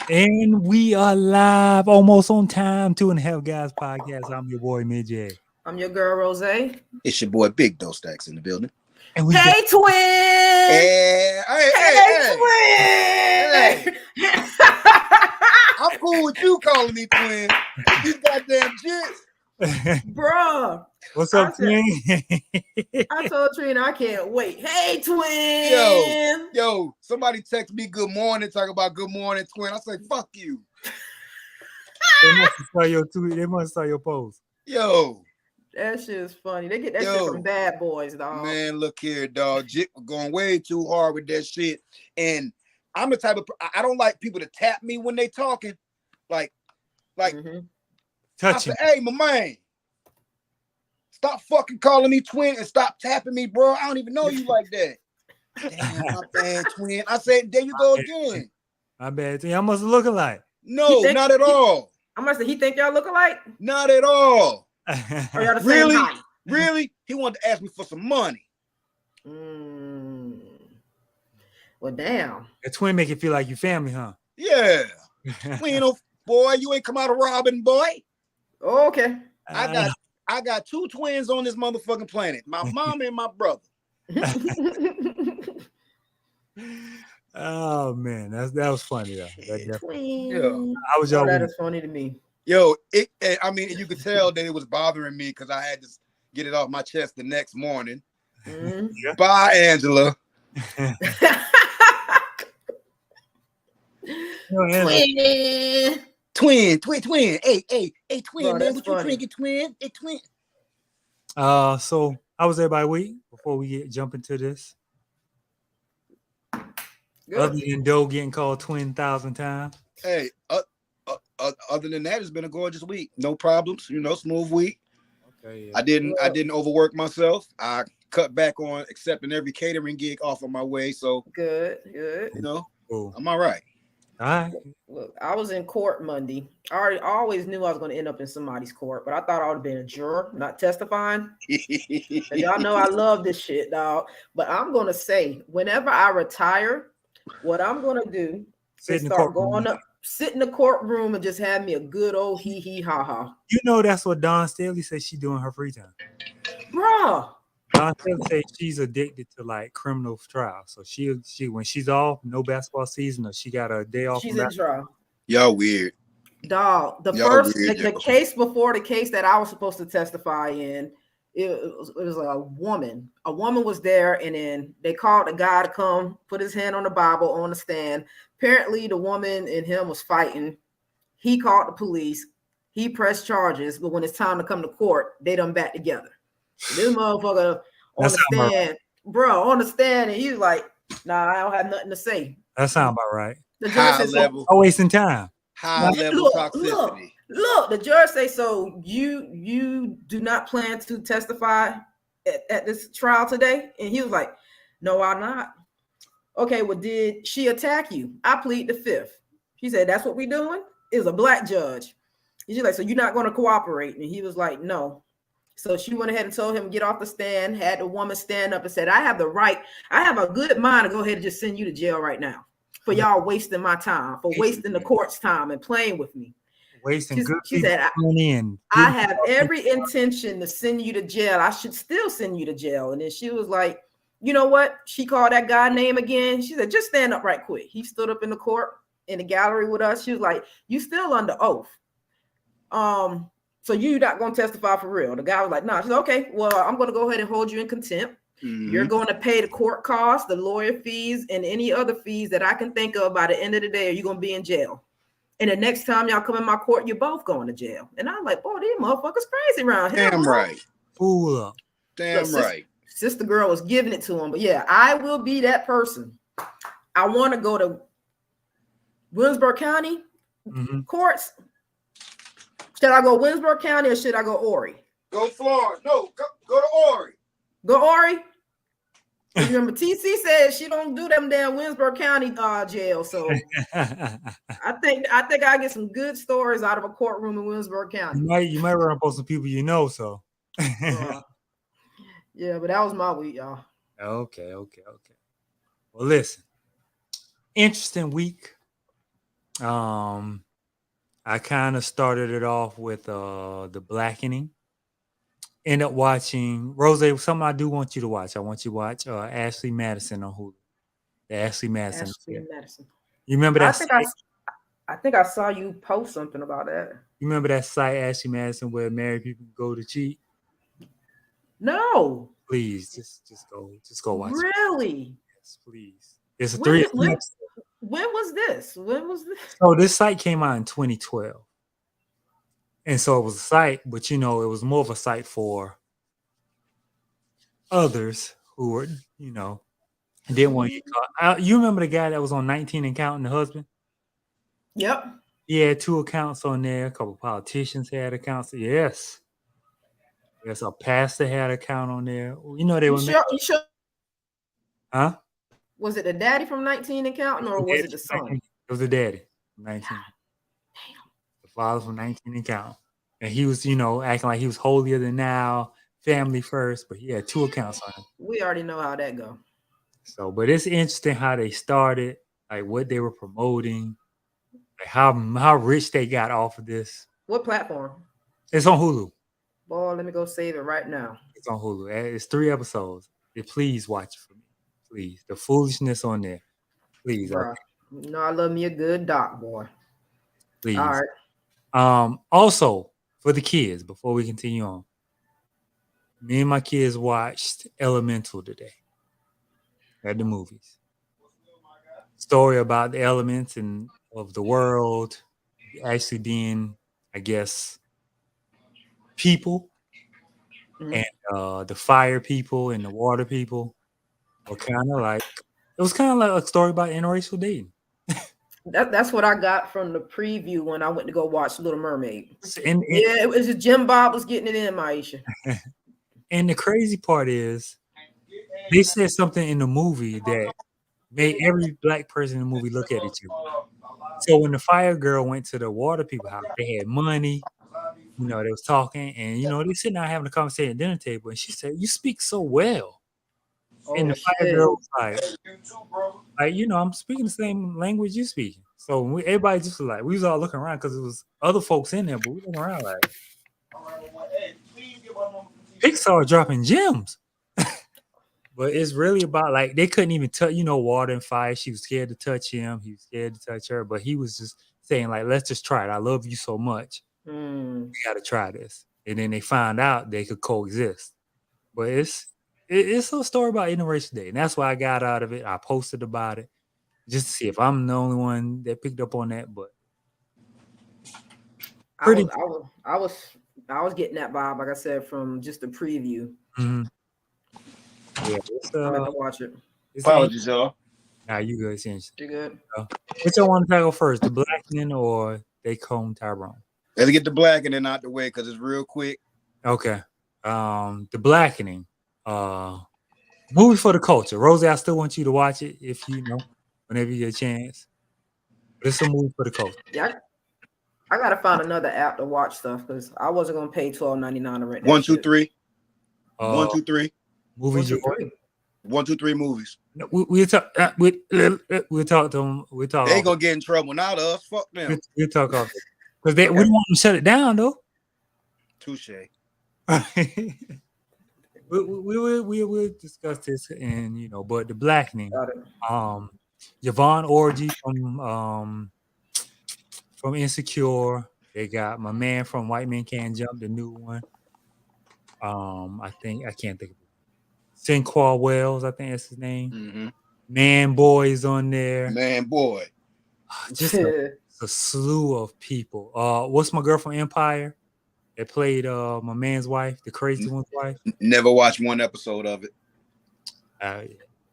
And we are live, almost on time. 2.5 Guys podcast. I'm your boy Midjay, I'm your girl, Rose. Hey, It's your boy Big Doe Stacks in the building. and we got twin! Hey, Twin! I'm cool with you calling me twin. But these goddamn jits. Bruh, what's up, twin? I told Trina I can't wait. Hey, twin! Yo, somebody text me good morning, talk about good morning, twin. I say, fuck you. They must have saw your tweet. They must have saw your post. Yo. That shit is funny. They get that shit from Bad Boys, dog. Man, look here, dog. Jit was going way too hard with that shit. And I'm the type of I don't like people to tap me when they talking. Like touching. I say, hey, my man. Stop fucking calling me twin and stop tapping me, bro. I don't even know you like that. Damn, my bad, twin. I said, there you go again. My bad. I must look alike. No, not at all. I must say, he think y'all look alike? Not at all. Or y'all the same Really? height? Really? He wanted to ask me for some money. Well, damn. The twin make it feel like you family, huh? Yeah. Twin, boy, you ain't come out of robbing, boy. Oh, okay. I got two twins on this motherfucking planet. My mom and my brother. Oh man, that was funny though. Twin. I was that is funny to me. Yo, I mean, you could tell that it was bothering me because I had to get it off my chest the next morning. Yeah. Bye, Angela. Twin. Hey, twin, bro, man. What you drinking, twin? Hey, twin. So how was everybody week before we jump into this? Good. Other than Doe getting called twin 1,000 times. Hey, other than that, it's been a gorgeous week. No problems, smooth week. Okay. Yeah. I didn't overwork myself. I cut back on accepting every catering gig off of my way. So good. Cool. I'm all right. All right. Look, I was in court Monday. I always knew I was going to end up in somebody's court, but I thought I would have been a juror, not testifying. And y'all know I love this shit, dog. But I'm going to say, whenever I retire, what I'm going to do is start going up, sit in the courtroom and just have me a good old hee ha ha. You know that's what Dawn Staley says she do in her free time. Bruh. Dawn Staley says she's addicted to like criminal trials. So she when she's off, no basketball season, or she got a day off. She's in trial. Y'all weird. Dog, the case before the case that I was supposed to testify in, it was a woman. A woman was there, and then they called a guy to come put his hand on the Bible on the stand. Apparently, the woman and him was fighting. He called the police. He pressed charges, but when it's time to come to court, they done back together. This motherfucker on the stand, on the stand, and he was like, "Nah, I don't have nothing to say." That sounds about right. The judge said, level, wasting time. High level toxicity. Look, the judge say, so you do not plan to testify at this trial today? And he was like, no, I'm not. Okay, well, did she attack you? I plead the fifth. She said, that's what we doing? It was a black judge. She's like, so you're not going to cooperate? And he was like, no. So she went ahead and told him, get off the stand, had the woman stand up and said, I have a good mind to go ahead and just send you to jail right now for y'all wasting my time, for wasting the court's time and playing with me. Wasting good she said, I have every intention to send you to jail. I should still send you to jail. And then she was like, you know what? She called that guy name again. She said, just stand up right quick. He stood up in the court in the gallery with us. She was like, you still under oath. So you're not going to testify for real. The guy was like, no. She said, okay, well, I'm going to go ahead and hold you in contempt. Mm-hmm. You're going to pay the court costs, the lawyer fees, and any other fees that I can think of by the end of the day, or you're going to be in jail. And the next time y'all come in my court, you're both going to jail. And I'm like, boy, these motherfuckers crazy around here. Damn right. Fool up. Damn right. Sister girl was giving it to him. But yeah, I will be that person. I want to go to Williamsburg County courts. Should I go Williamsburg County or should I go Horry? Go Florida. No, go to Horry. Go Horry? Remember, TC said she don't do them damn Williamsburg County jail. So I think I get some good stories out of a courtroom in Williamsburg County. You might run up on some people you know. So yeah, but that was my week, y'all. Okay. Well, listen, interesting week. I kind of started it off with The Blackening. End up watching Rose. Something I do want you to watch. I want you to watch Ashley Madison on Hulu. The Ashley Madison. Ashley Madison. You remember that? I think I saw you post something about that. You remember that site, Ashley Madison, where married people go to cheat? No. Please, just go watch. Really? It. Yes, please. It's a 3. When was this? So this site came out in 2012. And so it was a site, but it was more of a site for others who were, didn't want to get caught. You remember the guy that was on 19 and Counting, the husband? Yep. He had 2 accounts on there. A couple of politicians had accounts. Yes. Yes, a pastor had an account on there. They were. You sure? Huh? Was it the daddy from 19 and Counting, or was it the son? It was the daddy from 19. Damn. The father from 19 and Counting. And he was, acting like he was holier than thou, family first, but he had 2 accounts on him. We already know how that go. So, but it's interesting how they started, like what they were promoting, like how rich they got off of this. What platform? It's on Hulu. Boy, let me go save it right now. It's on Hulu. It's 3 episodes. Please watch it for me. Please. The foolishness on there. Please. I love me a good doc, boy. Please. All right. Also, for the kids, before we continue on, me and my kids watched Elemental today at the movies. Story about the elements and of the world actually being, I guess, people, and the fire people and the water people were kind of like, it was kind of like a story about interracial dating. That's what I got from the preview when I went to go watch Little Mermaid. And it was just Jim Bob was getting it in, Maisha. And the crazy part is, they said something in the movie that made every black person in the movie look at each other. So when the fire girl went to the water people house, they had money. They was talking, and they sitting down having a conversation at the dinner table, and she said, "You speak so well." And the fire girl was like, I'm speaking the same language you speak. So everybody just was like, we was all looking around because it was other folks in there, but we looking around like, Pixar dropping gems. But it's really about, like, they couldn't even touch, water and fire. She was scared to touch him. He was scared to touch her, but he was just saying, like, let's just try it. I love you so much. We got to try this. And then they found out they could coexist. But it's a story about interracial dating. That's what I got out of it. I posted about it just to see if I'm the only one that picked up on that. But I was getting that vibe, like I said, from just the preview. Mm-hmm. Yeah, I'm gonna watch it. Apologies, y'all. Nah, you good? It's you good? Which I want to tackle first, The Blackening or They Clone Tyrone? Let's get The Blackening out the way because it's real quick. Okay. The Blackening. Movie for the culture. Rosie, I still want you to watch it if whenever you get a chance. But it's a movie for the culture. Yeah. I gotta find another app to watch stuff because I wasn't gonna pay $12.99 to rent. 1, 2, 3. 1, 2, 3. Movies. 1, 2, 3 movies. We'll talk to them. They ain't gonna get in trouble, not us. Fuck them. We'll talk off because we don't want them to shut it down though. Touche. We will discuss this, and but The Blackening. Yvonne Orji from Insecure. They got my man from White Men Can't Jump, the new one. I can't think of it. Sinqua Wells, I think that's his name. Mm-hmm. Man Boy is on there. Man Boy. Just a slew of people. What's my girl from Empire? That played my man's wife, the crazy one's wife. Never watched one episode of it.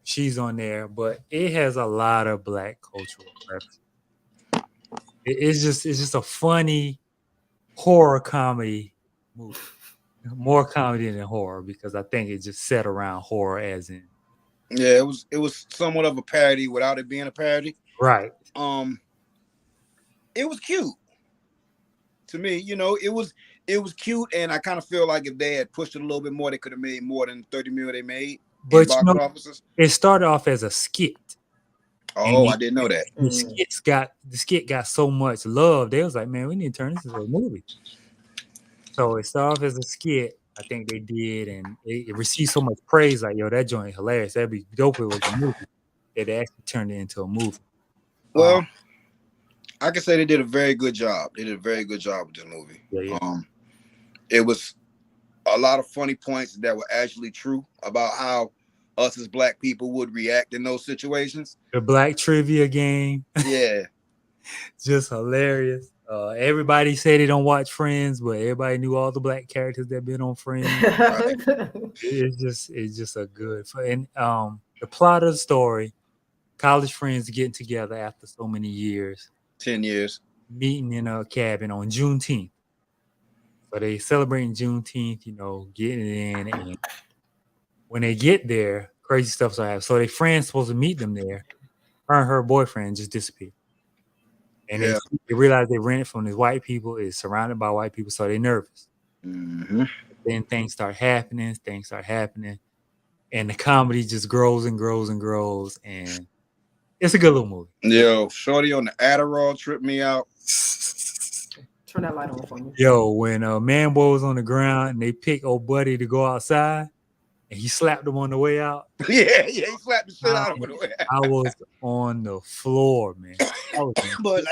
She's on there, but it has a lot of black cultural references. It's just a funny horror comedy movie. More comedy than horror because I think it just set around horror as in. Yeah, it was somewhat of a parody without it being a parody. Right. It was cute. To me, it was cute, and I kind of feel like if they had pushed it a little bit more, they could have made more than $30 million they made. But it started off as a skit. Oh, I didn't know that. The skit got so much love. They was like, man, we need to turn this into a movie. So it started off as a skit. I think they did, and it received so much praise. Like, yo, that joint hilarious. That'd be dope if it was a movie. That they actually turned it into a movie. Well, I can say they did a very good job. They did a very good job with this movie. Yeah. It was a lot of funny points that were actually true about how us as black people would react in those situations. The black trivia game. Yeah. Just hilarious. Everybody say they don't watch Friends, but everybody knew all the black characters that been on Friends. Right. It's just a good. And the plot of the story: college friends getting together after so many years, 10 years, meeting in a cabin on Juneteenth. So they celebrating Juneteenth, getting it in, and when they get there, crazy stuff starts happening. So their friend's supposed to meet them there. Her and her boyfriend just disappeared. And they realize they rented from these white people, is surrounded by white people, so they're nervous. Mm-hmm. Then things start happening, and the comedy just grows and grows and grows, and it's a good little movie. Yo, Shorty on the Adderall tripped me out. Turn that light on for me. Yo, when Man Boy was on the ground and they picked old buddy to go outside, and he slapped him on the way out. Yeah, he slapped the shit out of him on the way out. I was on the floor, man. But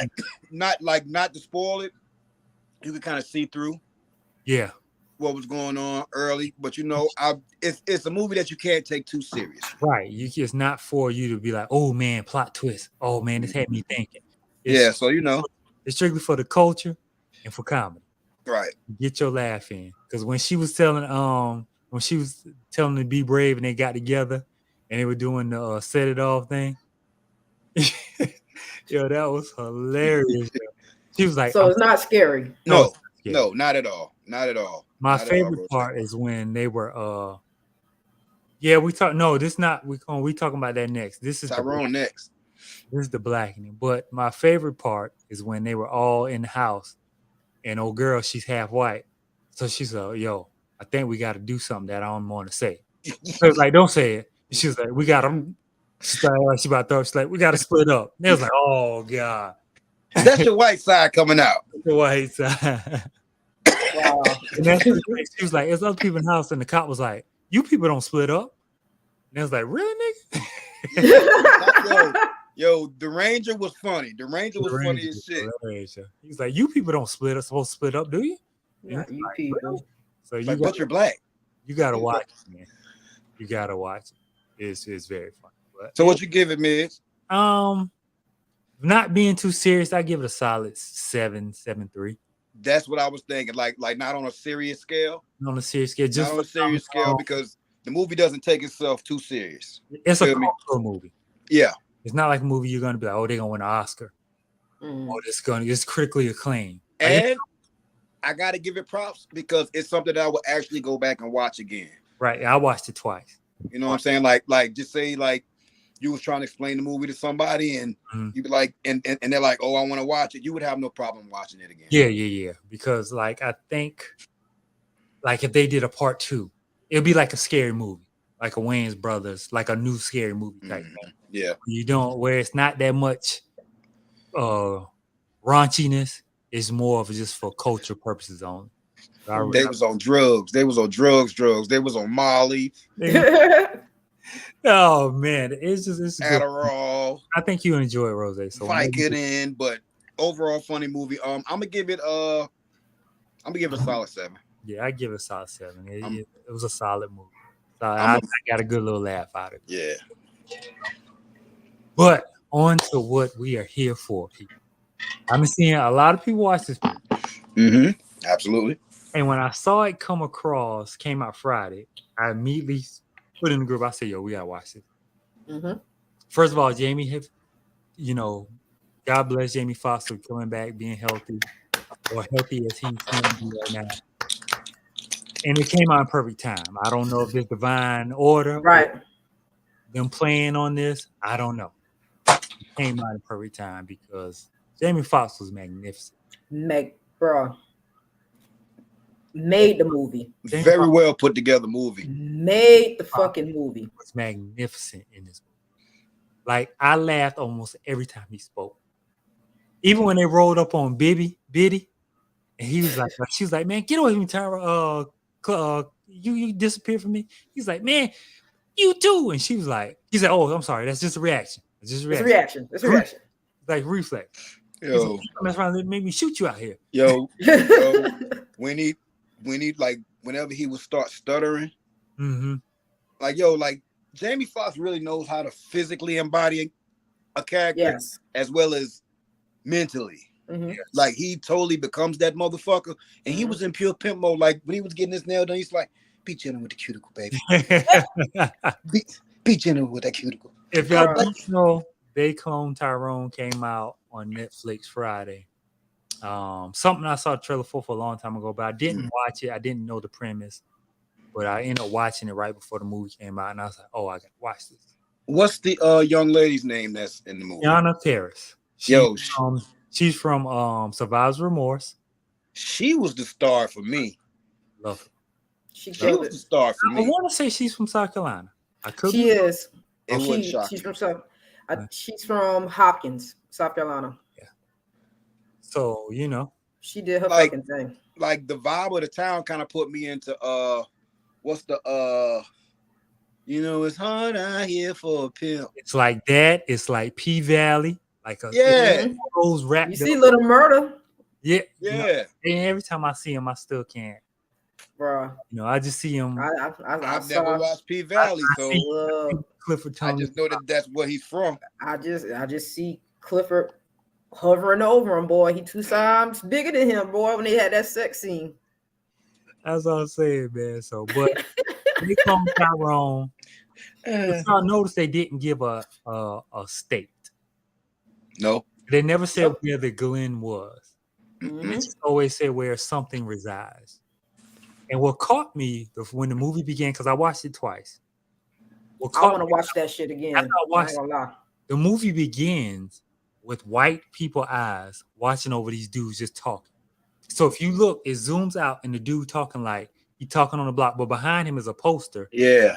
not to spoil it, you could kind of see through. Yeah. What was going on early, but it's a movie that you can't take too serious. Right. It's not for you to be like, oh man, plot twist. Oh man, this had me thinking. So it's strictly for the culture and for comedy. Right. Get your laugh in. Because when she was telling them to be brave and they got together and they were doing the set it off thing. Yo, that was hilarious. She was like, so it's not scary. No, not at all. Not at all. My favorite part is when they were we talking about that next. This is Tyrone next. This is the blackening. But my favorite part is when they were all in the house and old girl, she's half white. So she's like, yo, I think we got to do something that I don't want to say. So it's like, don't say it. She was like, we got to. She's like, we got to split up. And they was like, oh God. That's your white side coming out. The white side. Wow. And then she was like, there's other people in the house, and the cop was like, you people don't split up. And I was like, really, nigga? Yo, the Ranger was funny. The Ranger was funny as shit. He was like, you people don't split up. Supposed to split up, do you? Yeah, you like, people. Really? So but you're black. You gotta watch it, man. You gotta watch it. It's very fun. But, so what you give it, Midge? Not being too serious, I give it a solid 7.3. That's what I was thinking. Like not on a serious scale. Not on a serious scale. Just not on a serious scale because the movie doesn't take itself too serious. It's a cultural movie. Yeah. It's not like a movie you're gonna be like, oh, they're gonna win an Oscar. Or it's critically acclaimed. And I gotta give it props because it's something that I will actually go back and watch again. Right. I watched it twice. You know what I'm saying? Like just say like you was trying to explain the movie to somebody and you'd be like, and they're like, oh, I want to watch it. You would have no problem watching it again. Yeah. Because like, I think like if they did a part 2, it'd be like a scary movie, like a Wayans Brothers, like a new scary movie type thing. Yeah. Where it's not that much raunchiness. It's more of just for culture purposes only. They was on drugs. They was on drugs. They was on Molly. Oh man, it's Adderall. Good. I think you enjoy it, Rose. So Vicodin, but overall funny movie. I'm gonna give it a solid 7. Yeah, I give it a solid 7. It was a solid movie. So I got a good little laugh out of it. Yeah. But on to what we are here for, people. I'm seeing a lot of people watch this movie. Absolutely. And when I saw it came out Friday, I immediately put in the group. I said, yo, we gotta watch it. First of all, Jamie, God bless Jamie Foxx for coming back, being healthy, or healthy as he can be right now. And it came out in perfect time. I don't know if it's divine order. Right. Them playing on this, I don't know. It came out in perfect time because Jamie Foxx was magnificent. Bro. Made the movie. Very well put together movie. Made the fucking movie. Was magnificent in this movie. Like I laughed almost every time he spoke. Even when they rolled up on Biddy, and he was like, she was like, man, get away from me, Tyra. You disappeared from me. He's like, man, you too. And she was like, he said, oh, I'm sorry, that's just a reaction. It's just a reaction. It's a reaction. Like reflex. Yo, that's trying to make me shoot you out here. Yo, when he like whenever he would start stuttering, like like Jamie Foxx really knows how to physically embody a character as well as mentally. Like he totally becomes that motherfucker. And he was in pure pimp mode. Like when he was getting his nail done, he's like, be gentle with the cuticle, baby. be gentle with that cuticle. If y'all don't know, They Clone Tyrone came out on Netflix Friday. Something I saw a trailer for a long time ago, but I didn't watch it. I didn't know the premise, but I ended up watching it right before the movie came out, and I was like, "Oh, I got to watch this." What's the young lady's name that's in the movie? Teyonah Parris. She's from Survivor's Remorse. She was the star for me. Love her. She was the star for me. I want to say she's from South Carolina. She is. She's from Hopkins, South Carolina. Yeah. So she did her fucking thing. Like the vibe of the town kind of put me into what's the it's hard out here for a pimp. It's like that. It's like P Valley. Like those rap. You see Little Murder. Yeah. Yeah. And every time I see him, I still can't. Bro. I just see him. I've never watched P Valley, so Clifford Tony. I just know that's where he's from. I just see Clifford hovering over him, boy. He 2 times bigger than him, boy, when they had that sex scene. That's all I'm saying, man. So, but They Clone Tyrone. I noticed they didn't give a state. No. They never said where the Glen was. They just always said where something resides. And what caught me when the movie began, because I watched it twice. I want to watch that shit again. The movie begins with white people eyes watching over these dudes just talking. So if you look, it zooms out and the dude talking like he talking on the block, but behind him is a poster. Yeah.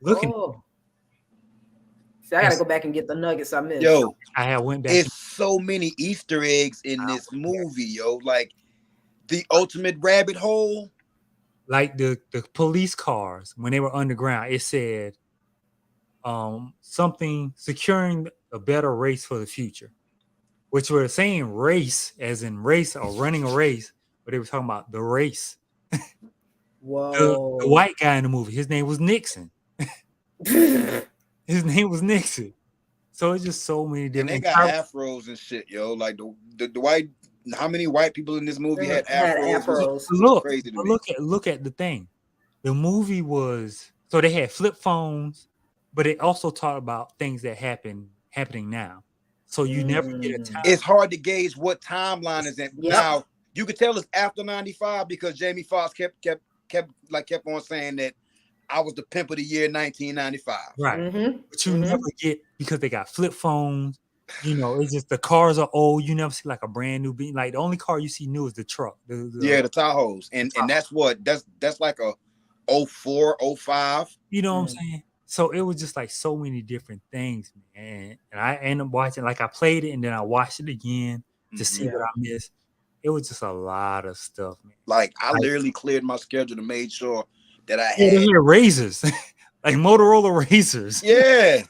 Looking. See, I gotta go back and get the nuggets I missed. Yo, I went back. It's so many Easter eggs in this movie, yo. Like the ultimate rabbit hole. Like the police cars when they were underground, it said something securing a better race for the future, which were saying race as in race or running a race, but they were talking about the race. Whoa. The white guy in the movie, his name was Nixon. His name was Nixon. So it's just so many different. And they got afros and shit, yo. Like the white. How many white people in this movie had afros? Look at the thing. The movie was so they had flip phones, but it also talked about things that happening now. So you never get a time. It's hard to gauge what timeline is in. Now you could tell it's after 95 because Jamie Foxx kept on saying that I was the pimp of the year 1995. Right. But you never get because they got flip phones. It's just the cars are old. You never see like a brand new beat. Like the only car you see new is the truck. The Tahoes. And that's like a 04, 05. You know what I'm saying? So it was just like so many different things, man. And I ended up watching, like I played it and then I watched it again to see what I missed. It was just a lot of stuff, man. Like I literally cleared my schedule to make sure that I had razors, like Motorola razors. Yeah.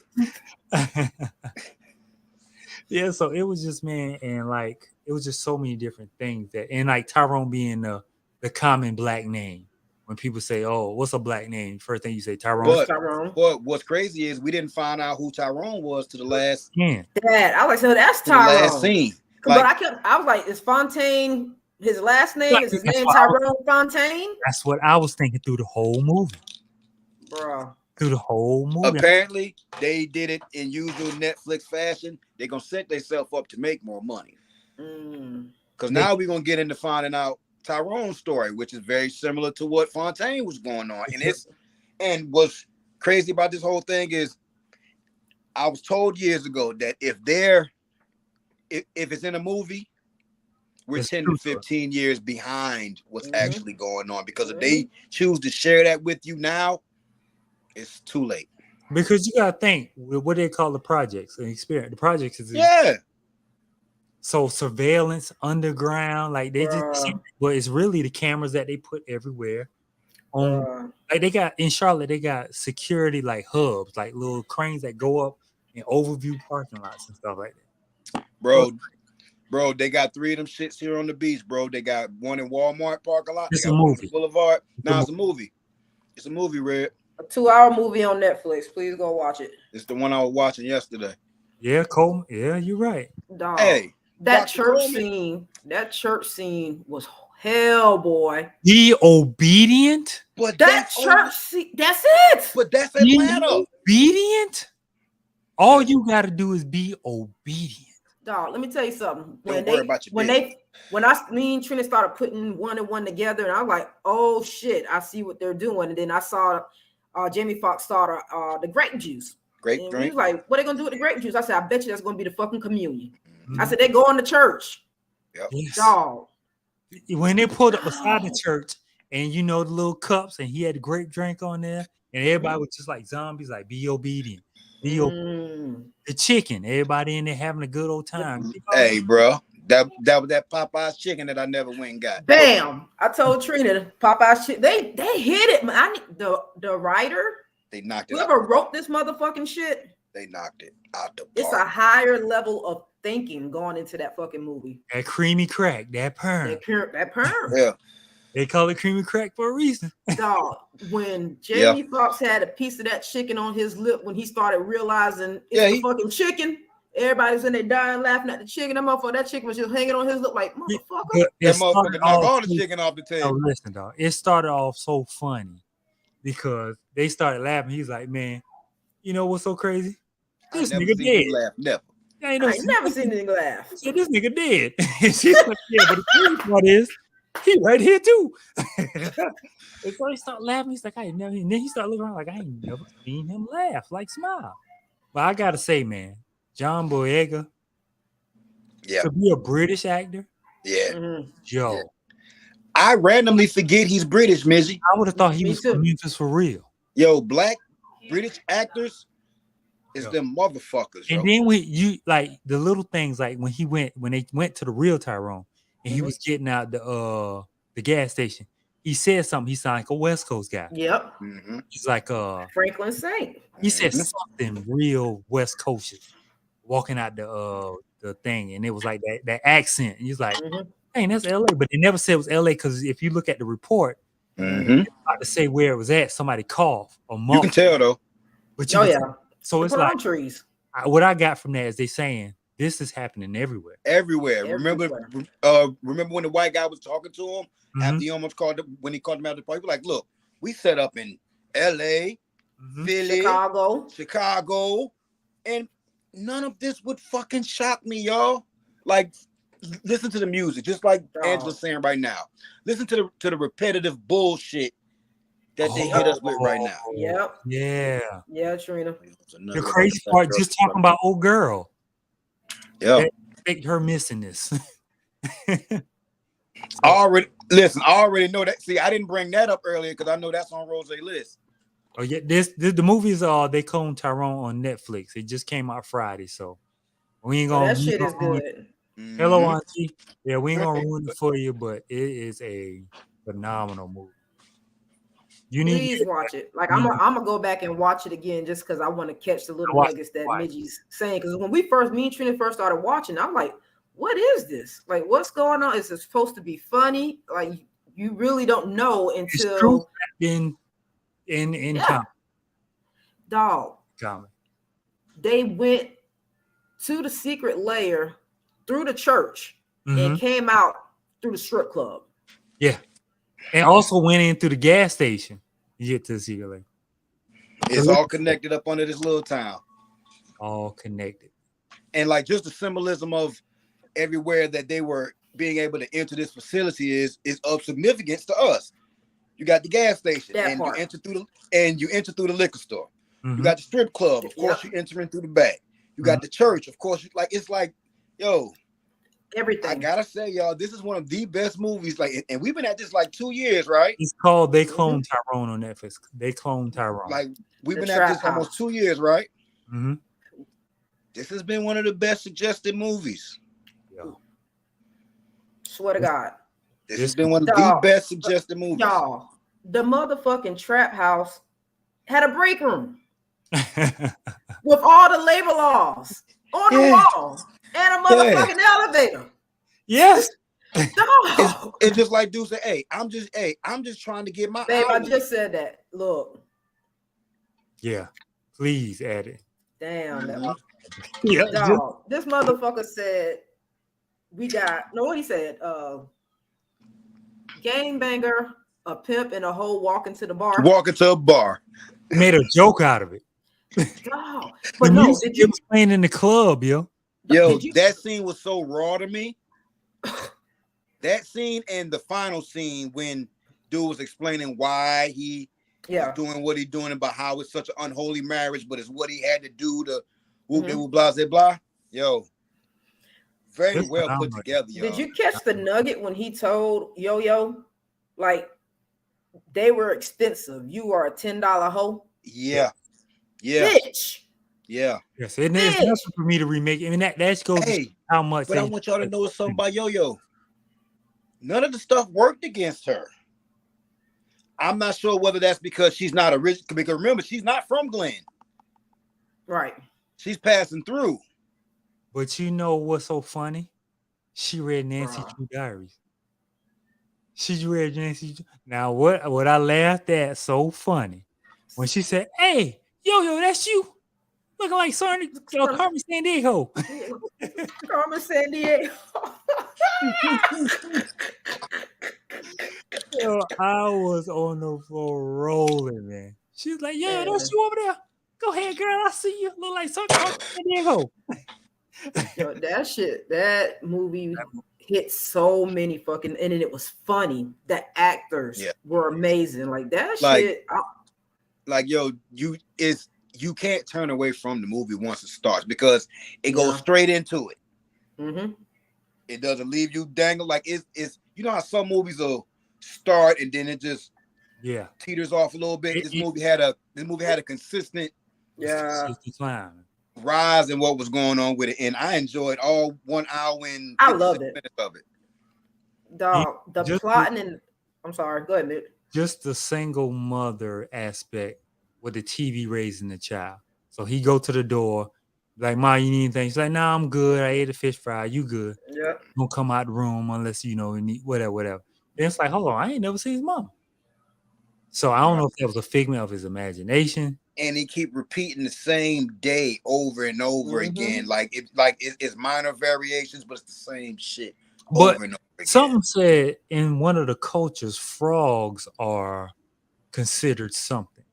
Yeah, so it was just, man, and like it was just so many different things and like Tyrone being the common black name. When people say, "Oh, what's a black name?" First thing you say, Tyrone. But what's crazy is we didn't find out who Tyrone was to the last. Dad, I was like, so that's Tyrone. The last scene. But I was like, is Fontaine his last name? Is his name Tyrone Fontaine? That's what I was thinking through the whole movie. Bro. Through the whole movie. Apparently, they did it in usual Netflix fashion. They're gonna set themselves up to make more money. Because now we're gonna get into finding out Tyrone's story, which is very similar to what Fontaine was going on. And what's crazy about this whole thing is I was told years ago that if it's in a movie, we're 10 to 15 years behind what's actually going on. Because if they choose to share that with you now, it's too late. Because you gotta think what they call the projects and experience. The projects is so surveillance underground, like they just. But it's really the cameras that they put everywhere. Like they got in Charlotte, they got security like hubs, like little cranes that go up and overview parking lots and stuff like that. Bro, they got 3 of them shits here on the beach, bro. They got one in Walmart parking lot. It's a movie. Boulevard. It's a movie. It's a movie, Red. A 2-hour movie on Netflix. Please go watch it. It's the one I was watching yesterday. Yeah, Coleman. Yeah, you're right. Dog. Hey, that church scene was hell, boy. Be obedient. But that church scene, that's it. But that's Atlanta. Obedient. All you got to do is be obedient. Dog, let me tell you something. Don't worry about your me and Trina started putting one and one together, and I'm like, oh shit, I see what they're doing. And then I saw Jamie Foxx started the grape juice. Grape and drink. He was like, what are they gonna do with the grape juice? I said, I bet you that's gonna be the fucking communion. I said, they going to church. Yep. Yes. Dog. When they pulled up beside the church, and you know the little cups, and he had the grape drink on there, and everybody was just like zombies, like be obedient. The chicken, everybody in there having a good old time. Hey, bro, that was that Popeye's chicken that I never went and got. Bam! I told Trina, Popeye's chicken. They hit it. Man, I need the writer. They knocked it. Whoever wrote this motherfucking shit. They knocked it out the park. It's a higher level of thinking going into that fucking movie. That creamy crack, that perm. That perm. Yeah. They call it creamy crack for a reason. Dog, when Jamie Foxx had a piece of that chicken on his lip, when he started realizing it's the fucking chicken, everybody's in there dying laughing at the chicken. That chicken was just hanging on his lip like, motherfucker. That motherfucker knocked all the chicken off the table. Oh, listen, dog. It started off so funny because they started laughing. He's like, man, you know what's so crazy? This nigga dead. Laugh, never. I ain't never seen anything laugh. So this nigga dead. She's like, yeah, but the crazy part is, he right here too. And so he started laughing. He's like, I ain't never. And then he started looking around like, I ain't never seen him laugh, like smile. But I gotta say, man, John Boyega, to be a British actor, yo, I randomly forget he's British, Mizzy. I would have thought he was from Memphis for real. Yo, black British actors is them motherfuckers. And then when you like the little things, like when they went to the real Tyrone. And he was getting out the gas station. He said something. He sounded like a West Coast guy. Yep. He's like Franklin Saint. He said something real West Coast walking out the thing, and it was like that accent. And he's like, "Hey, that's LA," but they never said it was LA because if you look at the report, about to say where it was at, somebody coughed or you can tell though. But so it's like trees. What I got from that is they saying. This is happening everywhere. Remember when the white guy was talking to him after he almost called him, when he called him out the park? He was like, look, we set up in LA, Philly, Chicago, and none of this would fucking shock me, y'all. Like, listen to the music, just like Angela's saying right now. Listen to the repetitive bullshit that they hit us with right now. Yep. Yeah, Trina. The crazy part, just talking about old girl. Yeah, expect her missing this. I already know that. See, I didn't bring that up earlier because I know that's on Rose's list. Oh yeah, the movies they clone Tyrone on Netflix. It just came out Friday, so we ain't gonna. That shit is good. Hello, Auntie. Yeah, we ain't gonna ruin it for you, but it is a phenomenal movie. You need Please watch it. Like I'm gonna go back and watch it again just because I want to catch the little nuggets that Midgie's saying. Because when me and Trina first started watching, I'm like, "What is this? Like, what's going on? Is it supposed to be funny? Like, you really don't know until in comedy. Dog. They went to the secret lair through the church and came out through the strip club. Yeah. And also went in through the gas station. You get to the secret lair. It's all connected up under this little town. All connected. And like just the symbolism of everywhere that they were being able to enter this facility is of significance to us. You got the gas station, you enter through the liquor store. You got the strip club, of course. You entering through the back. You got the church, of course. It's like, yo. Everything. I gotta say, y'all, this is one of the best movies. Like, and we've been at this like 2 years, right? It's called They Cloned Tyrone on Netflix. They Cloned Tyrone. Like, we've been at this almost 2 years, right? Mm-hmm. This has been one of the best suggested movies. Yeah. Swear to God. This has been one of the best suggested movies. Y'all, the motherfucking trap house had a break room with all the labor laws on the wall and a motherfucking elevator. Yes. It's just like dude said, hey, I'm just trying to get my babe, I just said that. Look. Yeah. Please add it. Damn. Yeah. Dog, this motherfucker said what he said? Gangbanger, a pimp, and a hoe walk into the bar. Walk into a bar. Made a joke out of it. Dog. But no, it was playing in the club, yo. Yo, that scene was so raw to me. That scene and the final scene when dude was explaining why he was doing what he's doing about how it's such an unholy marriage, but it's what he had to do to whoop de whoop blah blah blah. Yo, very well put together, yo. Did you catch the nugget when he told Yo-Yo, like, they were expensive? You are a $10 hoe. Yeah. Yeah. Bitch. Yeah. Yes, it's nothing for me to remake it. I mean, that goes how much. But I want y'all to know something about Yo-Yo. None of the stuff worked against her. I'm not sure whether that's because she's not original. Because remember, she's not from Glen. Right. She's passing through. But you know what's so funny? She read Nancy Drew Diaries. She read Nancy. Now, what I laughed at so funny when she said, "Hey, Yo-Yo, that's you. Looking like Carmen Sandiego." Carmen Sandiego. Yo, I was on the floor rolling, man. She was like, "Yeah, that's you over there. Go ahead, girl. I see you. Look like Carmen Sandiego." Yo, that movie hit so many fucking, and it was funny. The actors were amazing. Like that shit. Like, yo, you can't turn away from the movie once it starts because it goes straight into it. Mm-hmm. It doesn't leave you dangle. Like it's you know how some movies will start and then it just teeters off a little bit. This movie had a consistent rise in what was going on with it, and I enjoyed all 1 hour and I loved it. Minutes of it. Dog, the plotting and I'm sorry, go ahead, Mitch. Just the single mother aspect with the TV raising the child. So he go to the door, like, "Ma, you need anything?" She's like, "Nah, I'm good. I ate a fish fry. You good?" Yeah. Don't come out the room unless you need whatever. Then it's like, hold on, I ain't never seen his mom. So I don't know if that was a figment of his imagination. And he keep repeating the same day over and over again. It's minor variations, but it's the same shit over and over again. Something said in one of the cultures, frogs are considered something.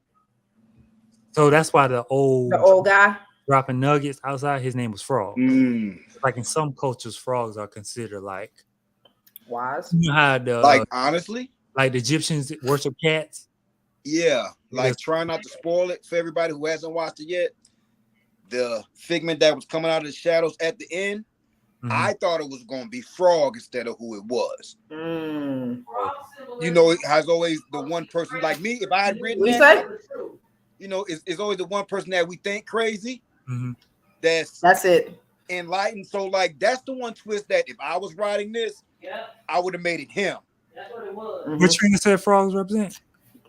So that's why the old guy dropping nuggets outside, his name was Frog. Like in some cultures, frogs are considered like wise. You know how honestly, like the Egyptians worship cats. Yeah, like try not to spoil it for everybody who hasn't watched it yet. The figment that was coming out of the shadows at the end, I thought it was going to be Frog instead of who it was. You know, it has always the one person like me. If I had written that, you know, it's always the one person that we think crazy. That's it. Enlightened. So like that's the one twist that if I was writing this, I would have made it him. That's what it was. What Trina said frogs represent?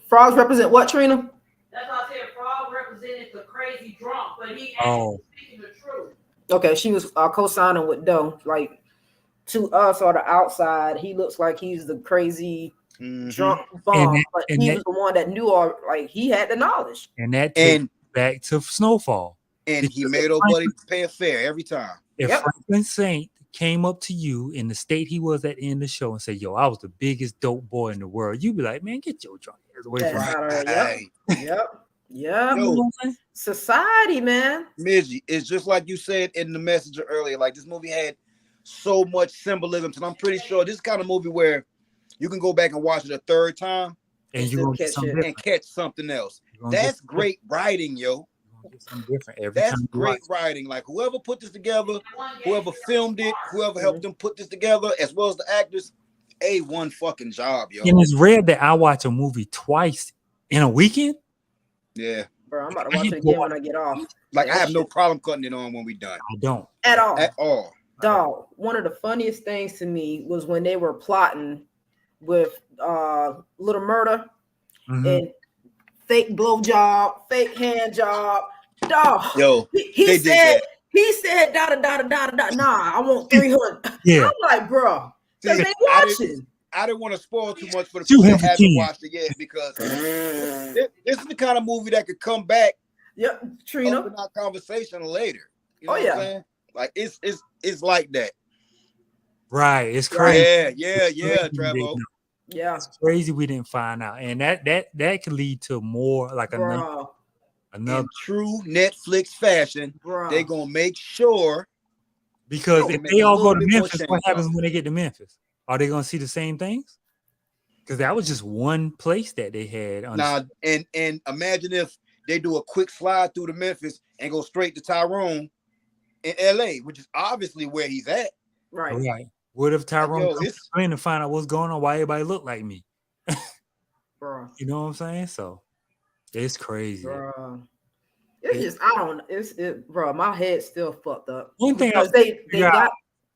Frogs represent what, Trina? That's why I said frog represented the crazy drunk, but he actually speaking the truth. Okay, she was co-signing with Doe. Like to us or the outside, he looks like he's the crazy drunk bum, but he was the one that knew all. Like he had the knowledge. And that takes back to Snowfall. And he made old buddy pay a fare every time. If Franklin Saint came up to you in the state he was at in the show and said, "Yo, I was the biggest dope boy in the world," you'd be like, "Man, get your drunk ass away from me." Yep. Society, man. Midgie, it's just like you said in the messenger earlier. Like this movie had so much symbolism, and I'm pretty sure this kind of movie where you can go back and watch it a third time and you catch something else. That's great writing, yo. get something different every That's time. great writing. Like whoever put this together, whoever filmed it, whoever helped them put this together, as well as the actors, A1 fucking job, yo. And it's rare that I watch a movie twice in a weekend. Yeah. Bro, I'm about to watch it again when I get off. Like I have no problem cutting it on when we done. I don't. At all. At all. Dog, one of the funniest things to me was when they were plotting with Little Murder and fake blowjob, fake hand job. Dog, yo, he said da da da da da da. Nah, I want 300. Yeah, I'm like, bro, because they watching. I didn't want to spoil too much for the people that haven't watched it yet because this is the kind of movie that could come back. Yep, Trina. Open our conversation later. You know what I'm saying? Like it's like that. Right. It's crazy. Yeah, Trevor. Yeah. It's crazy we didn't find out. And that could lead to more like another in true Netflix fashion. They're gonna make sure, because if they all go to Memphis, what happens when they get to Memphis? Are they gonna see the same things? Because that was just one place that they had. And imagine if they do a quick slide through to Memphis and go straight to Tyrone in LA, which is obviously where he's at. Right. What if Tyrone comes in to find out what's going on, why everybody look like me? Bro. You know what I'm saying? So it's crazy. Bro. It's just, I don't, bro, my head's still fucked up. One thing because they got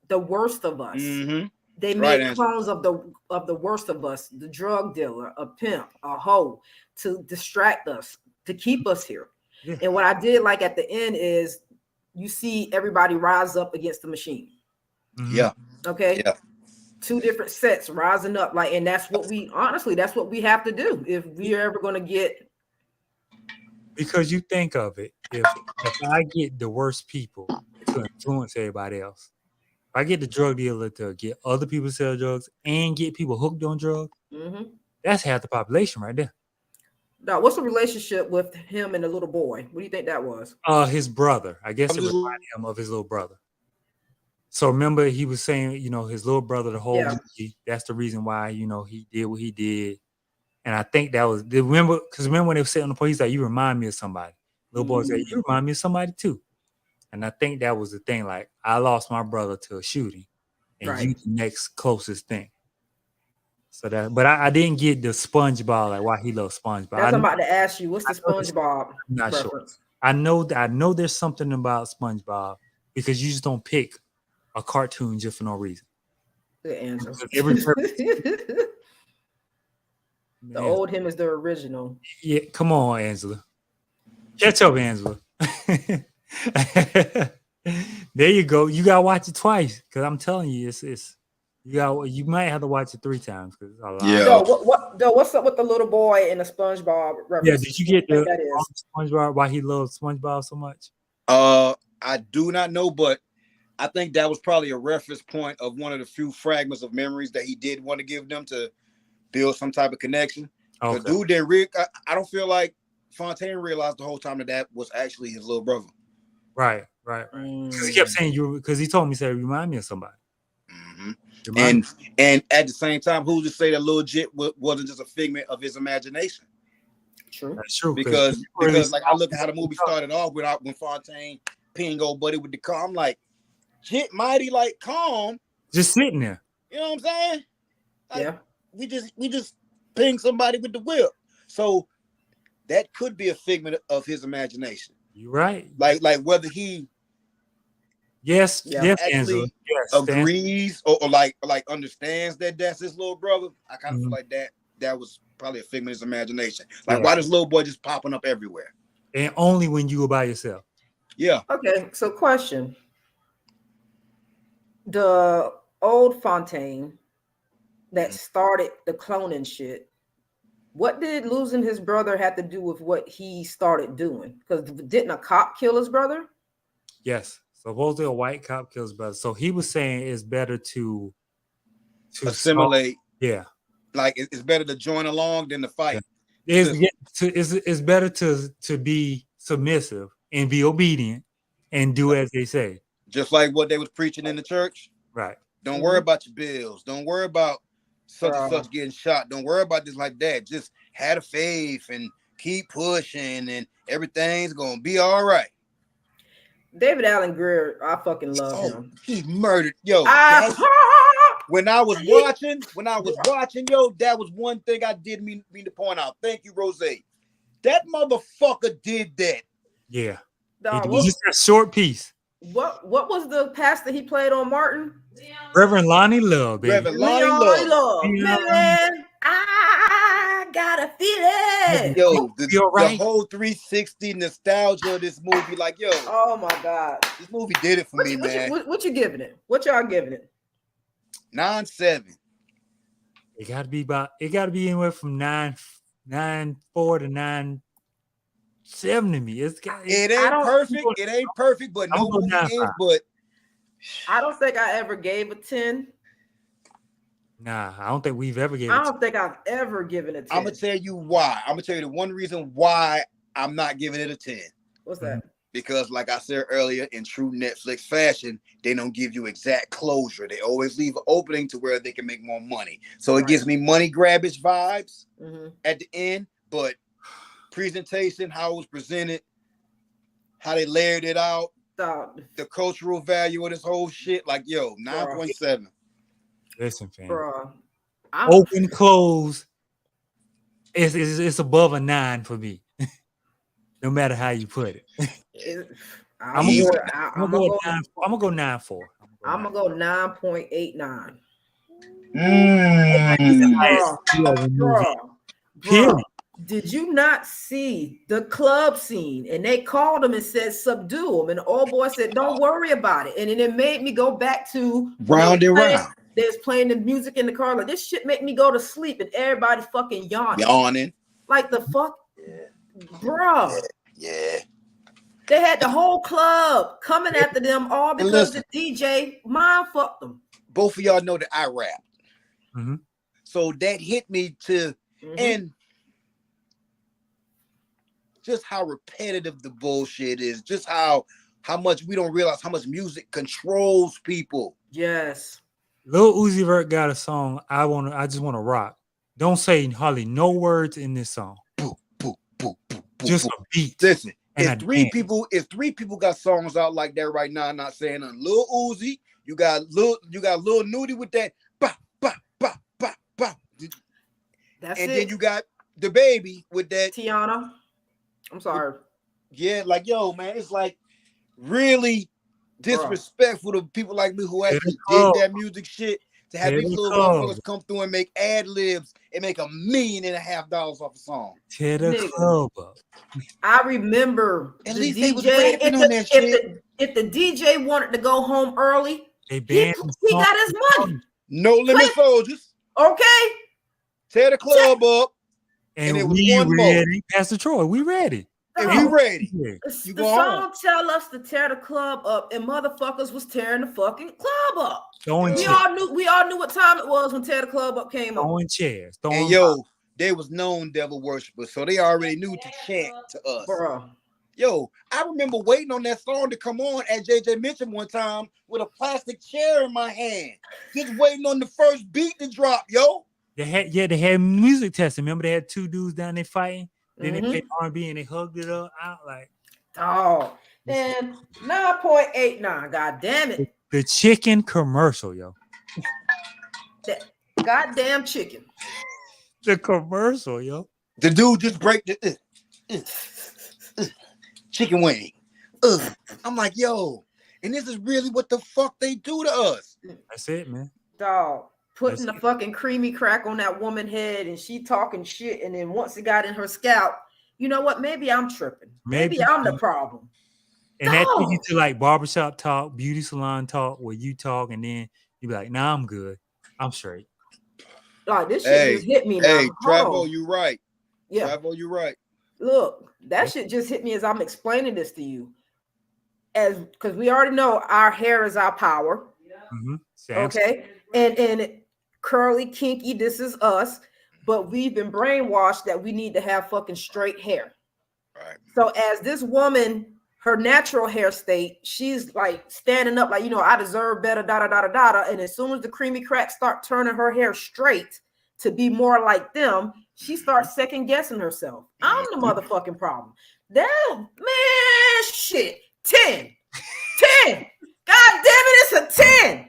the worst of us. Mm-hmm. They made clones of the worst of us, the drug dealer, a pimp, a hoe, to distract us, to keep us here. Yeah. And what I did like at the end is you see everybody rise up against the machine. Mm-hmm. Yeah. Okay. Yeah. Two different sets rising up, like, and that's what we that's what we have to do if we're ever going to get. Because you think of it, if I get the worst people to influence everybody else, if I get the drug dealer to get other people to sell drugs and get people hooked on drugs, that's half the population right there. Now, what's the relationship with him and the little boy? What do you think that was? His brother. I guess it reminded him of his little brother. So remember, he was saying, his little brother, the whole movie, that's the reason why, he did what he did. And I think that was, remember when they were sitting on the point, he's like, you remind me of somebody. Little boy said, you remind me of somebody too. And I think that was the thing. Like, I lost my brother to a shooting, and you the next closest thing. So but I didn't get the SpongeBob, like why he loves SpongeBob. That's what I'm about to ask you. What's the SpongeBob? I'm not sure. I know there's something about SpongeBob because you just don't pick a cartoon just for no reason. Good answer. The old him is the original. Yeah, come on, Angela. Catch up, Angela. There you go. You gotta watch it twice because I'm telling you, you might have to watch it 3 times because a lot. Yeah. What's up with the little boy and the SpongeBob reference? Yeah, did you get the SpongeBob? Why he loves SpongeBob so much? I do not know, but I think that was probably a reference point of one of the few fragments of memories that he did want to give them to build some type of connection. Okay. The dude didn't I don't feel like Fontaine realized the whole time that was actually his little brother. Right. Because he kept saying because he told me, said, remind me of somebody. Mm-hmm. And at the same time, who's to say that Lil Jit wasn't just a figment of his imagination? True. That's true. Because like I look at how the movie started off when Fontaine peeing old buddy with the car. I'm like, Jit mighty like calm. Just sitting there. You know what I'm saying? Like, yeah. We just ping somebody with the whip. So that could be a figment of his imagination. You're right. Like whether he actually Angela. Agrees or like understands that that's his little brother. I kind of feel like that was probably a figment of his imagination. Like why does little boy just popping up everywhere? And only when you were by yourself. Yeah. Okay, so question. The old Fontaine that started the cloning shit, what did losing his brother have to do with what he started doing? Because didn't a cop kill his brother? Yes. Supposedly a white cop kills brother. So he was saying it's better to assimilate. Yeah. Like it's better to join along than to fight. Yeah. It's better to be submissive and be obedient and do as they say. Just like what they was preaching in the church. Right. Don't worry about your bills. Don't worry about such and such getting shot. Don't worry about this like that. Just have the faith and keep pushing, and everything's gonna be all right. David Allen Greer, I fucking love him. He murdered, yo. When I was watching, yo, that was one thing I did mean to point out. Thank you, Rose. That motherfucker did that. Yeah. It was just a short piece. What was the pastor he played on Martin? Reverend Lonnie Love, baby. Reverend Lonnie Love. Man, I got a feeling. Yo, the whole 360 nostalgia of this movie, like, yo. Oh my God. This movie did it for me, man. What you giving it? What y'all giving it? 9.7. It gotta be anywhere from 9.4 to 9.7 to me. It ain't perfect, but no movie is, but I don't think I ever gave a 10. Nah, I don't think we've ever given I don't think I've ever given a 10. I'm gonna tell you why. I'm gonna tell you the one reason why I'm not giving it a 10. What's that? Because, like I said earlier, in true Netflix fashion, they don't give you exact closure. They always leave an opening to where they can make more money. So it gives me money grabbish vibes at the end, but presentation, how it was presented, how they layered it out, the cultural value of this whole shit, like, yo, 9.7. Listen, fam. Bro, open, close. It's above a 9 for me. No matter how you put it. I'm gonna go 9.4. I'm gonna go 9.89. Bro, did you not see the club scene? And they called him and said, subdue him. And the old boy said, don't worry about it. And then it made me go back to round and round. They was playing the music in the car. Like, this shit make me go to sleep, and everybody fucking yawning. Like the fuck, bro. Yeah. They had the whole club coming after them all because the DJ mind fucked them. Both of y'all know that I rap. So that hit me and just how repetitive the bullshit is, just how much we don't realize how much music controls people. Yes. Lil Uzi Vert got a song I just want to rock. Don't say hardly no words in this song. Just a beat. Listen, if three people got songs out like that right now, I'm not saying nothing. Lil Uzi, you got Lil Nudie with that ba ba ba ba ba. That's and it. Then you got the baby with that Tiana. I'm sorry. Yeah, like, yo, man, it's like really disrespectful to people like me who actually did that music shit. To have these little motherfuckers come through and make ad libs and make $1.5 million off a song. Tear the club up. I remember at the least DJ, they was rapping on that shit. If the DJ wanted to go home early, he got his money. No Limit Soldiers. Okay. Tear the club up. And it was one ready, more. Pastor Troy, we ready. And we ready. The song tell us to tear the club up, and motherfuckers was tearing the fucking club up. We all knew what time it was when Tear the Club Up came up. Throwing chairs. And yo, they was known devil worshippers, so they already knew to chant to us. Bro. Yo, I remember waiting on that song to come on at JJ mentioned one time with a plastic chair in my hand, just waiting on the first beat to drop, yo. They had music testing. Remember, they had two dudes down there fighting. Then they played R&B and they hugged it up out like. Oh, man, 9.89. God damn it. The chicken commercial, yo. That goddamn chicken. The commercial, yo. The dude just break the chicken wing. I'm like, yo, and this is really what the fuck they do to us. That's it, man. Dog. Putting the fucking creamy crack on that woman's head and she talking shit. And then once it got in her scalp, you know what? Maybe I'm tripping. Maybe I'm the problem. And that took you to like barbershop talk, beauty salon talk, where you talk and then you be like, nah, I'm good. I'm straight. Like this shit just hit me now. Hey, Travo, you right. Yeah. Travo, you right. Look, that shit just hit me as I'm explaining this to you. Because we already know our hair is our power. Okay. And curly, kinky, this is us, but we've been brainwashed that we need to have fucking straight hair. Right. So as this woman, her natural hair state, she's like standing up like, you know, I deserve better, da da da da da. And as soon as the creamy cracks start turning her hair straight, to be more like them, she starts second guessing herself. I'm the motherfucking problem. Damn, man, shit. 10. 10. God damn it, it's a 10.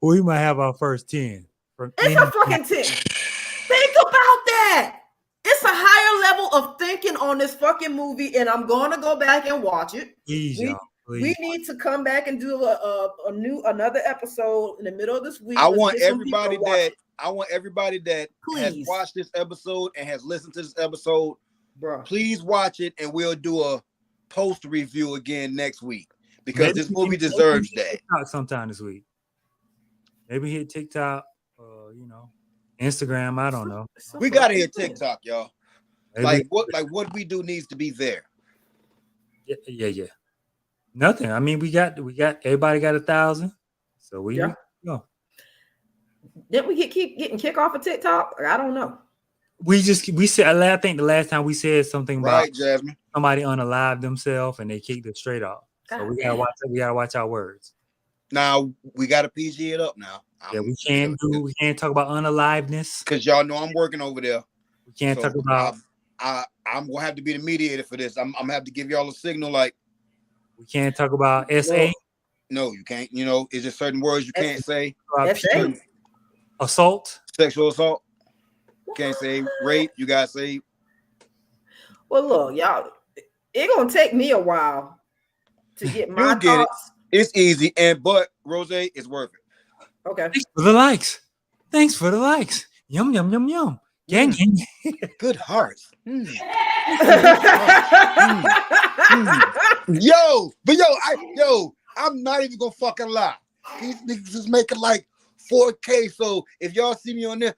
We might have our first 10. It's a fucking 10. Think about that. It's a higher level of thinking on this fucking movie, and I'm gonna go back and watch it. Please, y'all. Please. We need to come back and do another episode in the middle of this week. I want everybody that has Please. watched this episode and has listened to this episode, Bro. please watch it, and we'll do a post review again next week because this movie deserves that. Sometime this week. Maybe hit TikTok, Instagram. I don't know. We gotta hit TikTok, y'all. Maybe. What we do needs to be there. Yeah. Nothing. I mean, we got everybody got 1,000. So we go. Didn't we keep getting kicked off of TikTok? I don't know. We said, I think the last time we said something about Jasmine. somebody unalived themselves and they kicked it straight off. So we gotta watch our words. Now we gotta PG it up now. We can't talk about unaliveness. Because y'all know I'm working over there. We can't talk about I'm gonna have to be the mediator for this. I'm gonna have to give y'all a signal like we can't talk about SA. No, you can't. It's just certain words you can't say. Assault, sexual assault. You can't say rape. You gotta say. Well, look, y'all. It's gonna take me a while to get my thoughts. It's easy, but Rose, it's worth it. Okay. Thanks for the likes. Yum yum yum yum. Gang gang. Good hearts. I'm not even gonna fucking lie. These niggas is making like 4K. So if y'all see me on there,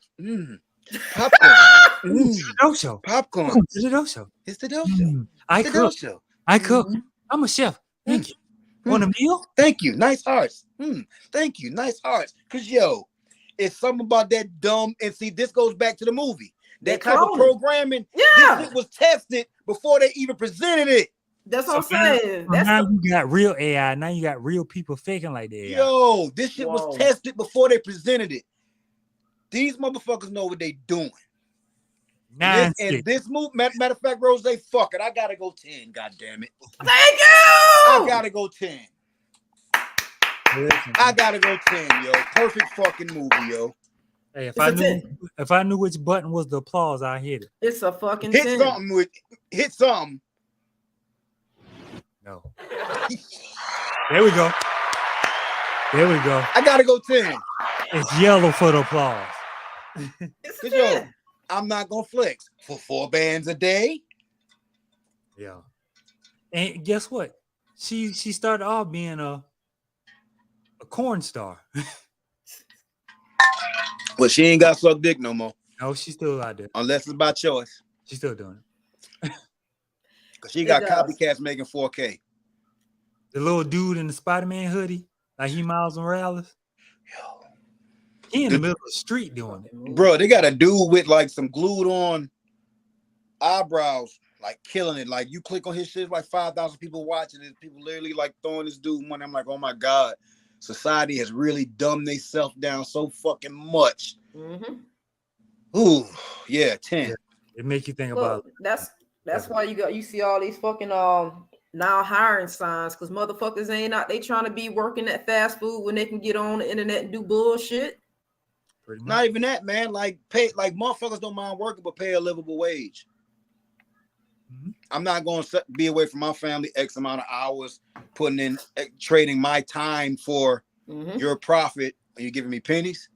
popcorn. Popcorn. It's the dough. It's the dough show. I cook. I'm a chef. Thank you. Want a meal? Thank you. Nice hearts. Thank you. Nice hearts. Cause it's something about that dumb. And see, this goes back to the movie. That type of programming. Yeah. This was tested before they even presented it. That's what I'm saying. Now you got real AI. Now you got real people faking like the AI. Yo, this shit was tested before they presented it. These motherfuckers know what they doing. This move, matter of fact, Rose, fuck it. I gotta go 10. God damn it. Thank you. I gotta go 10. I gotta go 10, yo. Perfect fucking movie, yo. Hey, if I knew which button was the applause, I hit it. It's a fucking hit 10. Hit something. No. There we go. I gotta go 10. It's yellow for the applause. It's a 10. I'm not gonna flex for 4 bands a day. Yeah. And guess what? She started off being a corn star. But she ain't got suck dick no more. No, she's still out there. Unless it's by choice. She's still doing it. Cause she got copycats making 4K. The little dude in the Spider-Man hoodie, like he Miles Morales. Yo. He in the middle of the street doing it. Bro, they got a dude with like some glued on eyebrows, like killing it. Like you click on his shit, like 5,000 people watching it. People literally like throwing this dude money. I'm like, oh my God. Society has really dumbed themselves down so fucking much. Ooh, yeah, 10. It make you think about that's why you see all these fucking now hiring signs because motherfuckers ain't out. They trying to be working at fast food when they can get on the internet and do bullshit. Not even that, man. Like motherfuckers don't mind working, but pay a livable wage. I'm not going to be away from my family X amount of hours, trading my time for your profit. Are you giving me pennies?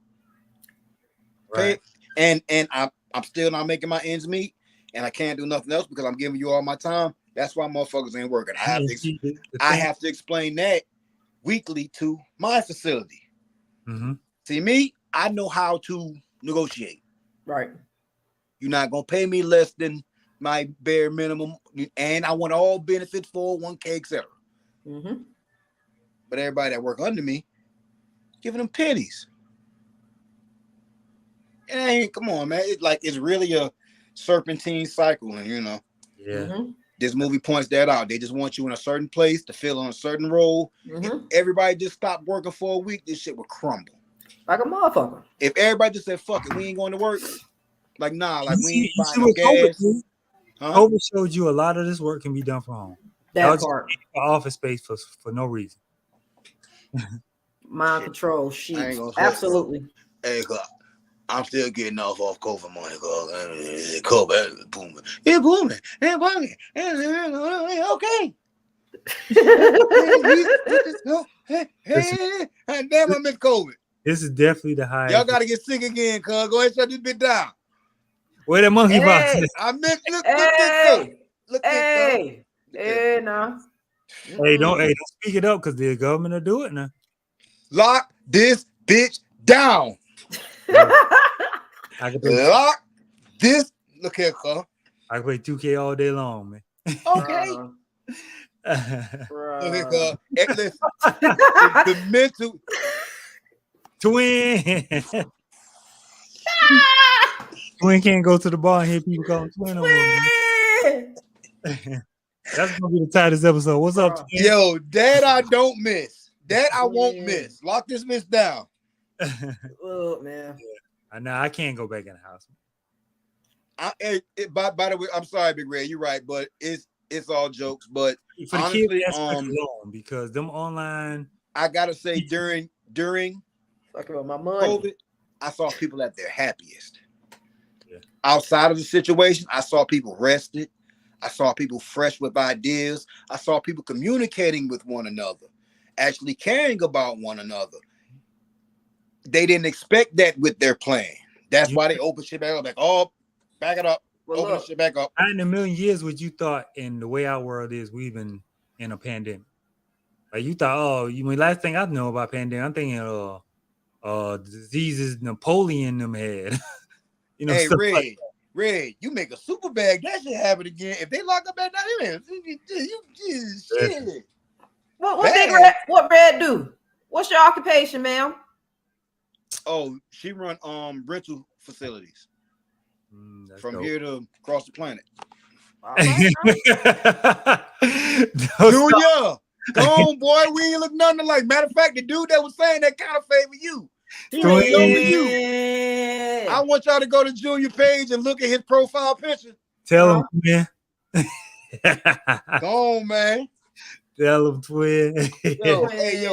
Right. And I'm still not making my ends meet, and I can't do nothing else because I'm giving you all my time. That's why motherfuckers ain't working. I have to explain that weekly to my facility. See me, I know how to negotiate. Right. You're not gonna pay me less than my bare minimum, and I want all benefits, 401k, etc. But everybody that work under me, giving them pennies. And come on, man. It's really a serpentine cycle, and this movie points that out. They just want you in a certain place to fill on a certain role. If everybody just stopped working for a week, this shit would crumble. Like a motherfucker. If everybody just said, fuck it, we ain't going to work. Like, nah, like we ain't You buying see no what gas. Huh? COVID showed you a lot of this work can be done from home. That part. Office space for no reason. Mind control, shit. Absolutely. Hey, I'm still getting off COVID money. COVID booming. It's booming. It's booming. Okay. Hey, damn, I miss COVID. This is definitely the highest. Y'all gotta get sick again, cuz. Go ahead and shut this bitch down. Where the monkey box? I miss look Hey, nah. Hey, don't speak it up because the government will do it now. Lock this bitch down. Lock this. Look here, cuz. I can play 2K all day long, man. Okay. Look here, cuz. Listen, the mental. Twin. Twin can't go to the bar and hear people calling Twin no more. That's gonna be the tightest episode. What's up, Twin? Yo, that I don't miss. That I won't miss. Lock this bitch down. Oh man. Yeah. I know I can't go back in the house. By the way, I'm sorry, Big Red. You're right, but it's all jokes. But for the honestly, kids, alone because them online. I gotta say during talking about my money. COVID, I saw people at their happiest. Yeah. Outside of the situation, I saw people rested. I saw people fresh with ideas. I saw people communicating with one another, actually caring about one another. They didn't expect that with their plan. That's why they opened shit back up. Like, oh, back it up. Open shit back up. Not in a million years would you thought in the way our world is, we've been in a pandemic. Like you thought, last thing I know about pandemic, I'm thinking diseases Napoleon them had. Hey, Red, you make a super bag. That should happen again. If they lock up that night, shit. What Red do? What's your occupation, ma'am? Oh, she run rental facilities from dope. Here to across the planet. Junior, go on, boy. We ain't look nothing like. Matter of fact, the dude that was saying that kind of favor you. He over you. I want y'all to go to Junior page and look at his profile picture. Tell him, man. Go on, man. Tell him, Twin. Hey,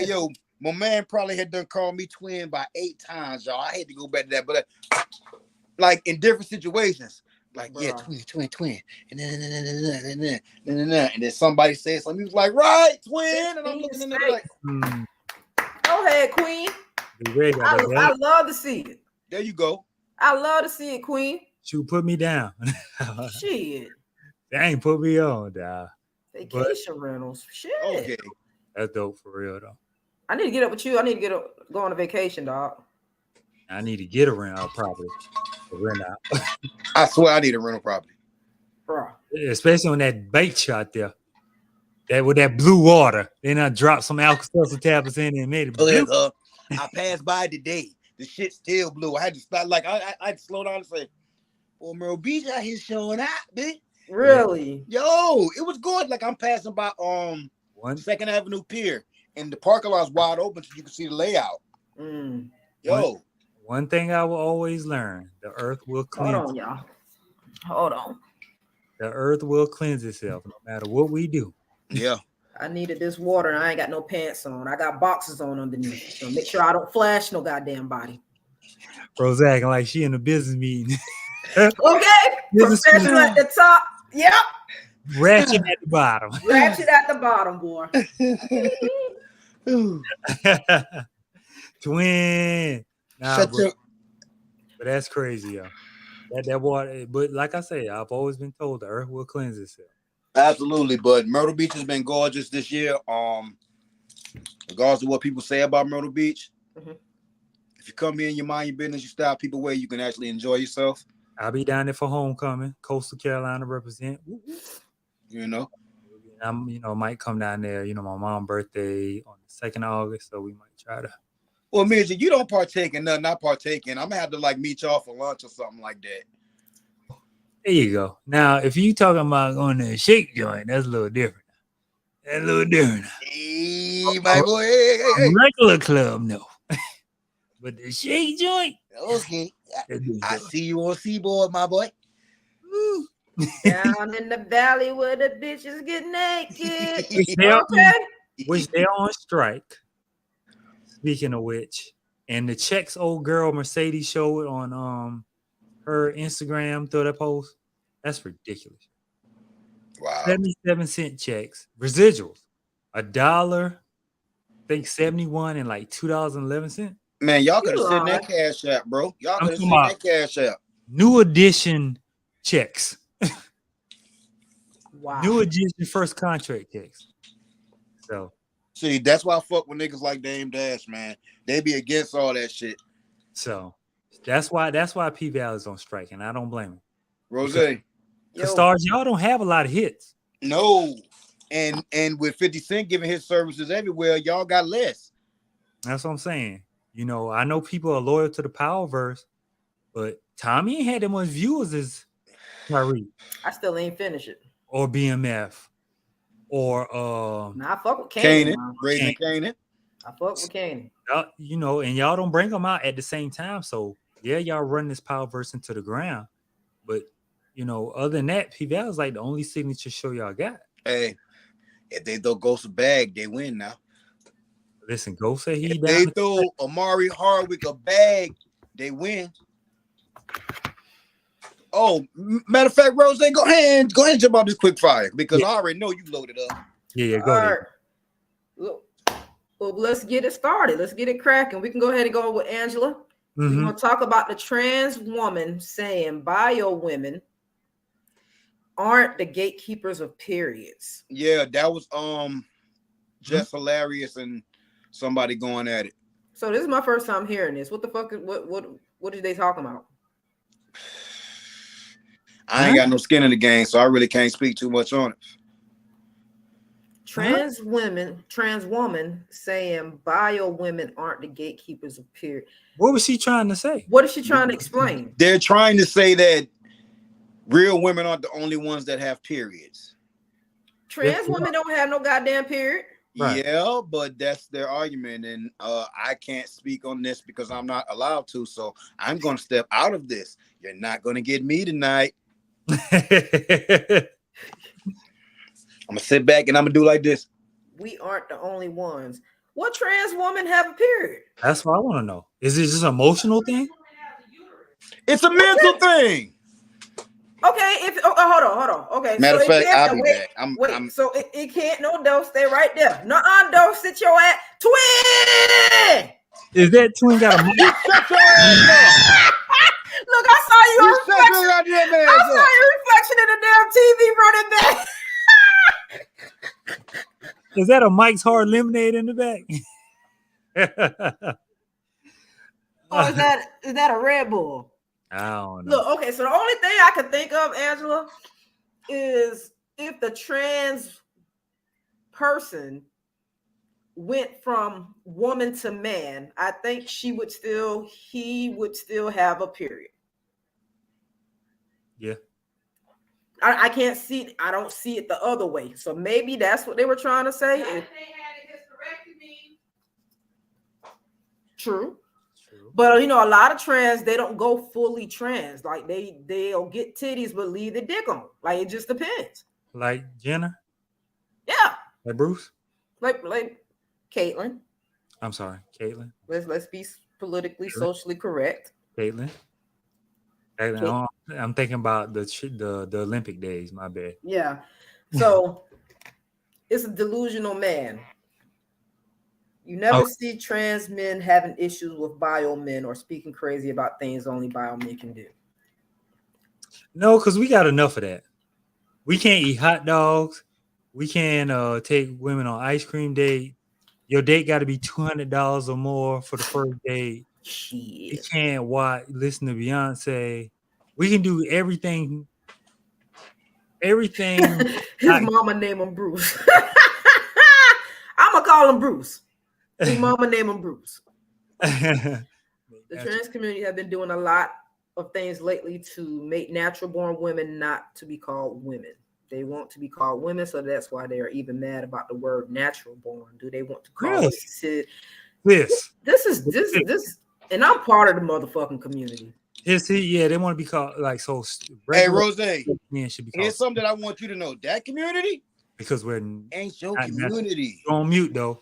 yo. My man probably had done called me Twin by 8 times, y'all. I hate to go back to that, but like in different situations. Like, yeah, twin. And then somebody said something. He was like, right, twin. And I'm looking in there like, go ahead, Queen. I love to see it. There you go. I love to see it, Queen. Shoot, put me down. Shit. They ain't put me on, dog. Vacation rentals. Shit. Okay. That's dope for real, though. I need to get up with you. I need to go on a vacation, dog. I need to get a rental property to rent out. I swear I need a rental property. Bro. Especially on that bait shot there. That with that blue water. Then I dropped some Alka-Seltzer tablets in there and made it blue. I passed by today. The shit still blue. I had to stop. Like I had to slow down and say, "Well, Myrtle Beach out here showing out, bitch." Really? Yo, it was good. Like I'm passing by 2nd Avenue Pier, and the parking lot's wide open, so you can see the layout. Yo, one thing I will always learn: the earth will cleanse. Hold on, y'all. Hold on. The earth will cleanse itself, no matter what we do. Yeah. I needed this water and I ain't got no pants on. I got boxes on underneath. So make sure I don't flash no goddamn body. Bro's acting like she in a business meeting. Okay. Professional at the top. Yep. Ratchet at the bottom. Ratchet at the bottom, boy. Twin. Nah, but that's crazy, yo. That water, but like I say, I've always been told the earth will cleanse itself. Absolutely, but Myrtle Beach has been gorgeous this year. Regardless of what people say about Myrtle Beach, if you come here and you mind your business, you style people where you can actually enjoy yourself. I'll be down there for homecoming. Coastal Carolina represent. You know, might come down there. You know, my mom's birthday on the 2nd of August, so we might try to. Well, Midget, you don't partake in nothing. I partake in. I'm gonna have to like meet y'all for lunch or something like that. There you go. Now, if you talking about going to a shake joint, that's a little different. Hey, my boy. Hey. Regular club, no. But the shake joint. Okay. I see you on Seaboard, my boy. Down in the valley where the bitches get naked. Which they're on strike. Speaking of which, and the checks old girl Mercedes showed on her Instagram through that post, that's ridiculous. Wow. 77-cent checks, residuals, $1, I think 71 and like $2.11. Man, y'all could have sent that cash out, bro. Y'all could have sent that cash out. New edition checks. Wow. New edition first contract checks. So see, that's why I fuck with niggas like Dame Dash, man. They be against all that shit. So that's why P-Valley is on strike, and I don't blame him. Rose. Because stars, y'all don't have a lot of hits. No. And with 50 Cent giving his services everywhere, y'all got less. That's what I'm saying. You know, I know people are loyal to the Powerverse, but Tommy ain't had that much viewers as Tyreek. I still ain't finished it. Or BMF. Or I fuck with Kanan. Raising Kanan. I fuck with Kanan. You know, and y'all don't bring them out at the same time. So yeah, y'all run this Powerverse into the ground. But you know, other than that, P-Valley is like the only signature show y'all got. Hey, if they throw Ghost a bag, they win now. Listen, Ghost said if they throw Amari Hardwick a bag, they win. Oh, matter of fact, Rose, go ahead and jump on this quick fire because I already know you loaded up. Yeah, go ahead. Look, well, let's get it started. Let's get it cracking. We can go ahead and go with Angela. We're going to talk about the trans woman saying bio women aren't the gatekeepers of periods. Yeah, that was just hilarious and somebody going at it. So this is my first time hearing this. What the fuck? What are they talking about? I ain't got no skin in the game, so I really can't speak too much on it. Trans woman saying bio women aren't the gatekeepers of period. What was she trying to say? What is she trying to explain? They're trying to say that real women aren't the only ones that have periods. Trans women don't have no goddamn period. Right. Yeah, but that's their argument, and I can't speak on this because I'm not allowed to. So I'm going to step out of this. You're not going to get me tonight. I'm gonna sit back and I'm gonna do like this. We aren't the only ones. What trans woman have a period? That's what I want to know. Is it just an emotional thing? It's a mental thing. Okay, hold on. Okay, matter of fact, I'll be back. So it can't no dose. Stay right there. No dose. Sit your ass. Twin. Is that twin got a mic? Look, I saw your reflection. I saw your reflection in the damn TV running back. Is that a Mike's Hard Lemonade in the back? Oh, is that a Red Bull? I don't know. Look, okay, so the only thing I can think of, Angela, is if the trans person went from woman to man, I think he would still have a period. Yeah. I can't see it. I don't see it the other way. So maybe that's what they were trying to say. They had a hysterectomy. True. But you know, a lot of trans, they don't go fully trans. Like they'll get titties but leave the dick on. Like it just depends. Like Jenna? Yeah. Like Bruce? Like Caitlyn. I'm sorry, Caitlyn. Let's be politically, socially correct. Caitlyn. I'm thinking about the Olympic days. My bad. Yeah. So it's a delusional man. You never see trans men having issues with bio men or speaking crazy about things only bio men can do. No, because we got enough of that. We can't eat hot dogs. We can't take women on ice cream date. Your date got to be $200 or more for the first date. Shit. We can't listen to Beyonce. We can do everything. His mama name him Bruce. I'm gonna call him Bruce. His mama name him Bruce. The trans community have been doing a lot of things lately to make natural born women not to be called women. They want to be called women, so that's why they are even mad about the word natural born. Do they want to call it? This And I'm part of the motherfucking community. Yeah, they want to be called like so. Hey, Rose, men should be called. Here's something that I want you to know. That community, because we're ain't your community. You're on mute though.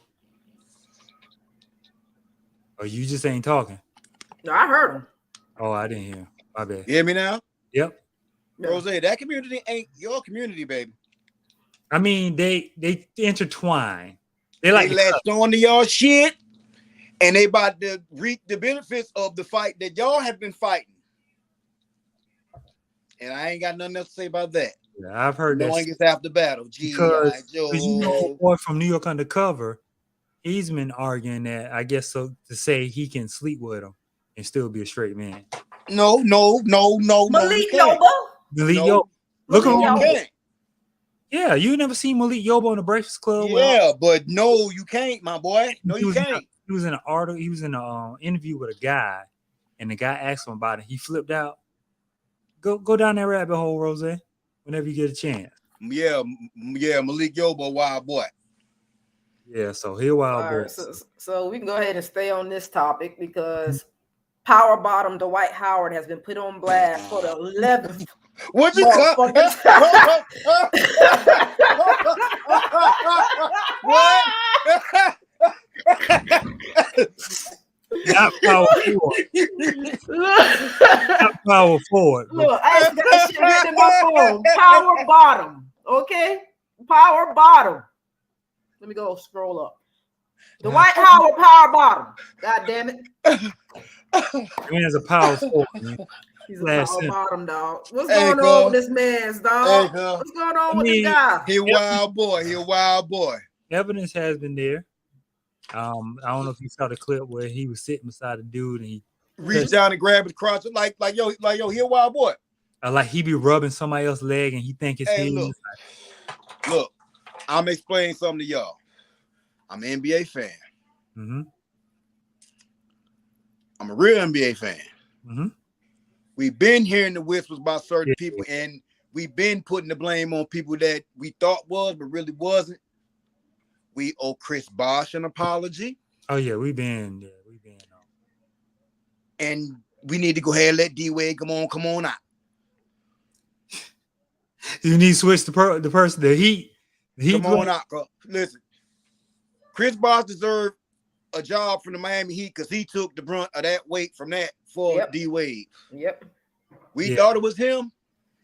Or you just ain't talking. No, I heard him. Oh, I didn't hear. My bad. You hear me now? Yep. Rose, that community ain't your community, baby. I mean, they intertwine. They latched on to y'all shit, and they about to reap the benefits of the fight that y'all have been fighting. And I ain't got nothing else to say about that. Yeah, I've heard that. Knowing it's after battle. Because you know, boy from New York Undercover, he's been arguing that, I guess, so to say he can sleep with him and still be a straight man. No. Malik Yoba. Malik Yoba. Look on him. Yeah, you never seen Malik Yoba on the Breakfast Club? Yeah, but no, you can't, my boy. No, you can't. He was in an article. He was in an interview with a guy, and the guy asked him about it. He flipped out. Go down that rabbit hole, Rose, whenever you get a chance. Yeah, Malik Yoba, wild boy. Yeah, so here wild boy. Right, so we can go ahead and stay on this topic because Power Bottom Dwight Howard has been put on blast for the 11th. What you cut? What? Not power forward. Not power forward. Look, I got that shit written in my phone. Power Bottom. Okay? Power Bottom. Let me go scroll up. Dwight Howard Power Bottom. God damn it. Man's a power forward, man. He's a power bottom, dog. What's going on with this man's dog? What's going on with this guy? He a wild boy. He a wild boy. Evidence has been there. I don't know if you saw the clip where he was sitting beside a dude and he reached down and grabbed his crotch like yo, he a wild boy. Like he be rubbing somebody else's leg and he think it's his. Look, I'm explaining something to y'all. I'm an NBA fan. Mm-hmm. I'm a real NBA fan. Mm-hmm. We've been hearing the whispers about certain people, and we've been putting the blame on people that we thought was, but really wasn't. We owe Chris Bosh an apology. Oh yeah, we've been. And we need to go ahead and let D-Wade come on out. You need to switch the person, the Heat. Come on out, bro. Listen, Chris Bosh deserved a job from the Miami Heat because he took the brunt of that weight from that for D-Wade. Yep. We thought it was him.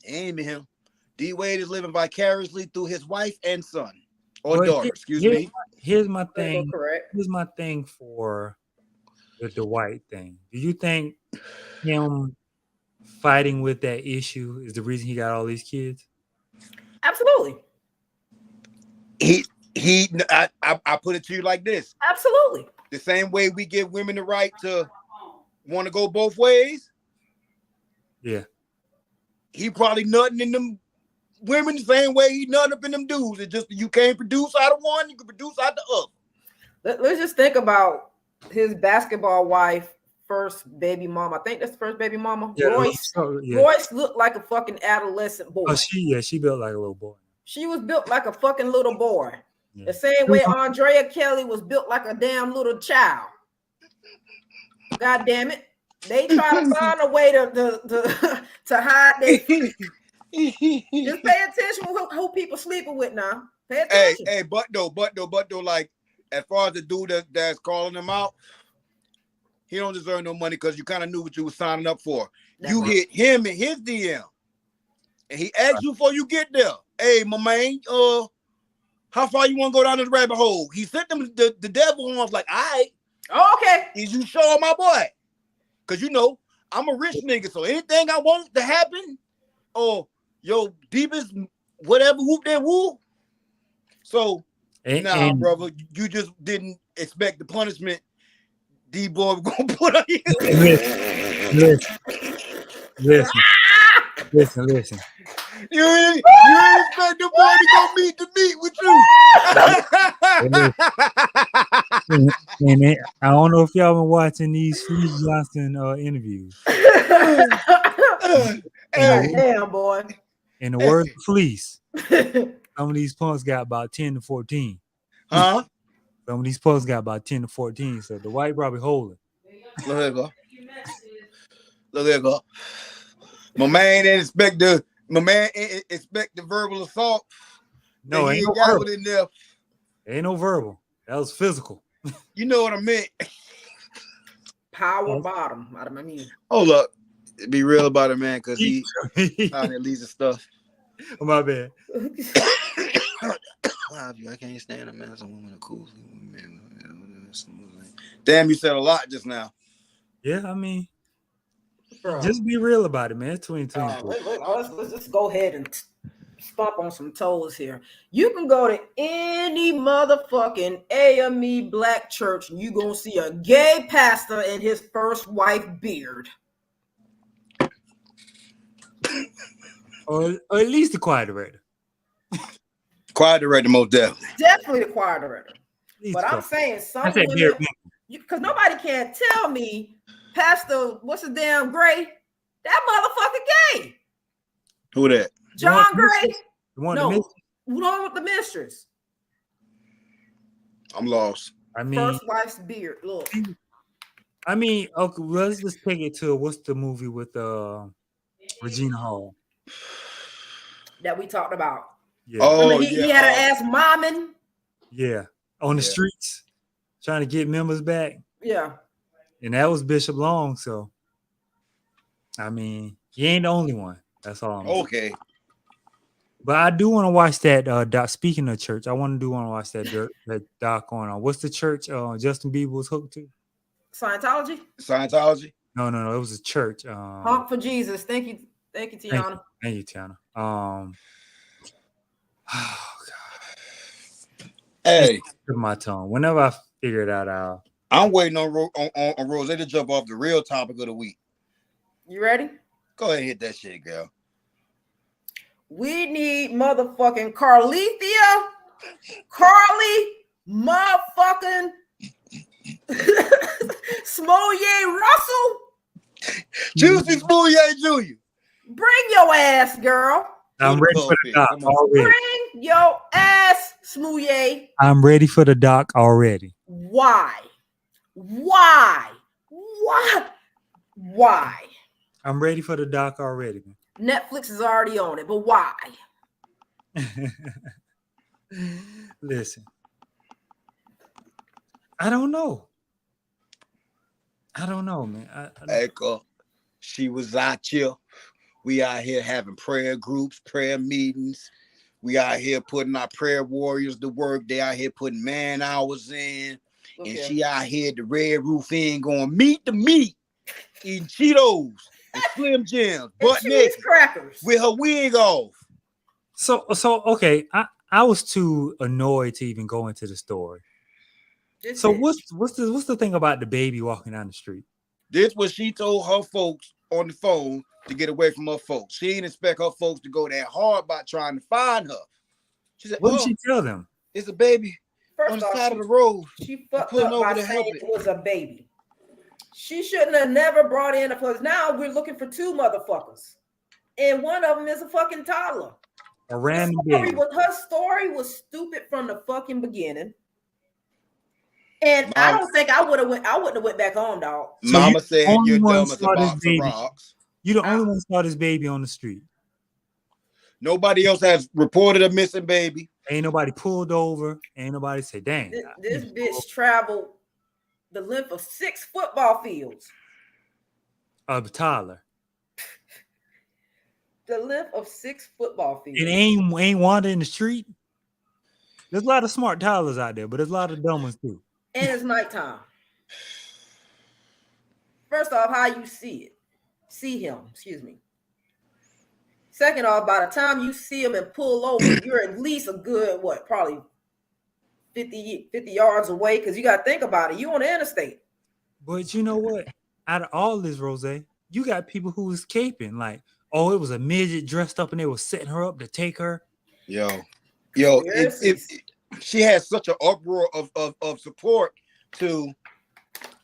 It ain't him. D-Wade is living vicariously through his wife and son. Or daughter, excuse me. Here's my thing. Here's my thing for the Dwight thing. Do you think him fighting with that issue is the reason he got all these kids? Absolutely. I put it to you like this. Absolutely. The same way we give women the right to want to go both ways. Yeah. He probably nutting in them women the same way he nutting up in them dudes. It's just you can't produce out of one, you can produce out the other. Let's just think about his basketball wife, first baby mama. I think that's the first baby mama. Yeah, Royce. Royce looked like a fucking adolescent boy. Oh, she built like a little boy. She was built like a fucking little boy. Yeah. The same way Andrea Kelly was built like a damn little child. God damn it. They try to find a way to hide their just pay attention to who people sleeping with now. Pay attention. Hey, but though, like as far as the dude that's calling him out, he don't deserve no money because you kind of knew what you were signing up for. You hit him in his DM, and he asked you before you get there. Hey, my man, how far you want to go down this rabbit hole? He sent them the devil arms like, all right. Oh, okay. Is you sure, my boy? Because you know, I'm a rich nigga, so anything I want to happen, or yo, deepest whatever whoop that woo. So brother, you just didn't expect the punishment D-boy was gonna put on you. Listen. You ain't expect the boy to go meet the meat with you. And I don't know if y'all been watching these Fleece Johnson interviews. Damn, boy. In the words of Fleece, some of these punks got about 10 to 14. Huh? Some of these punks got about 10 to 14. So the Dwight probably holding. Look here, go. Look here, go. My man didn't expect the verbal assault. No, ain't no verbal. In there. Ain't no verbal. That was physical. You know what I meant. Power bottom out of my knee. Hold up. Be real about it, man, because he trying to leave the stuff. Oh, my bad. I can't stand a man. Some women are cool. Damn, you said a lot just now. Yeah, I mean, just be real about it, man. It's 2022. Let's just go ahead and stomp on some toes here. You can go to any motherfucking AME black church and you're going to see a gay pastor and his first wife beard. Or at least the choir director. Choir director, most definitely. Definitely the choir director. But I'm saying some women, because nobody can tell me, Pastor, what's his damn Gray? That motherfucker gay. Who that? John Gray? No, with the mistress. I'm lost. I mean, first wife's beard. Look. I mean, okay, let's just take it to what's the movie with Regina Hall that we talked about. Yeah. Oh, I mean, he had an ass momming. Yeah, on the streets, trying to get members back. Yeah, and that was Bishop Long. So, I mean, he ain't the only one. That's all. Okay. But I do want to watch that doc. Speaking of church, I want to watch that doc on. What's the church Justin Bieber was hooked to? Scientology. No, it was a church. Honk for Jesus. Thank you, Tiana. Thank you, Tiana. Oh God. Hey, my tongue. Whenever I figure it out, I'm waiting on Rose to jump off the real topic of the week. You ready? Go ahead and hit that shit, girl. We need motherfucking Carly motherfucking Smollier Russell. Juicy Smollier Jr. Bring your ass, girl. I'm ready for the doc already. Bring your ass, Smollier. I'm ready for the doc already. Why? I'm ready for the doc already, man. Netflix is already on it, but why? Listen, I don't know, man. Echo, she was out here. We out here having prayer groups, prayer meetings. We out here putting our prayer warriors to work. They out here putting man hours in. Okay. And she out here at the Red Roof Inn going meet the meat, eating Cheetos and Slim Jims, butt naked, crackers with her wig off. So okay, I was too annoyed to even go into the story. So what's the thing about the baby walking down the street? This was she told her folks on the phone to get away from her folks. She didn't expect her folks to go that hard about trying to find her. She said, "What did she tell them?" It's a baby on the side of the road. She fucked up by saying it was a baby. She shouldn't have never brought in a plus. Now we're looking for two motherfuckers, and one of them is a fucking toddler. A random baby. Her story was stupid from the fucking beginning. And I don't think I wouldn't have went back home, dog. So Mama said you're dumb as a box of rocks. You the only one saw this baby on the street. Nobody else has reported a missing baby. Ain't nobody pulled over. Ain't nobody say, "Dang." This bitch traveled the length of 6 football fields. Tyler. The length of 6 football fields. And ain't wander in the street. There's a lot of smart Tylers out there, but there's a lot of dumb ones too. And it's nighttime. First off, how you see him, excuse me. Second off, by the time you see him and pull over, you're at least a good, probably 50 yards away, because you got to think about it. You on the interstate. But you know what? Out of all this, Rose, you got people who was caping. Like, oh, it was a midget dressed up and they were setting her up to take her. Yo, she had such an uproar of support to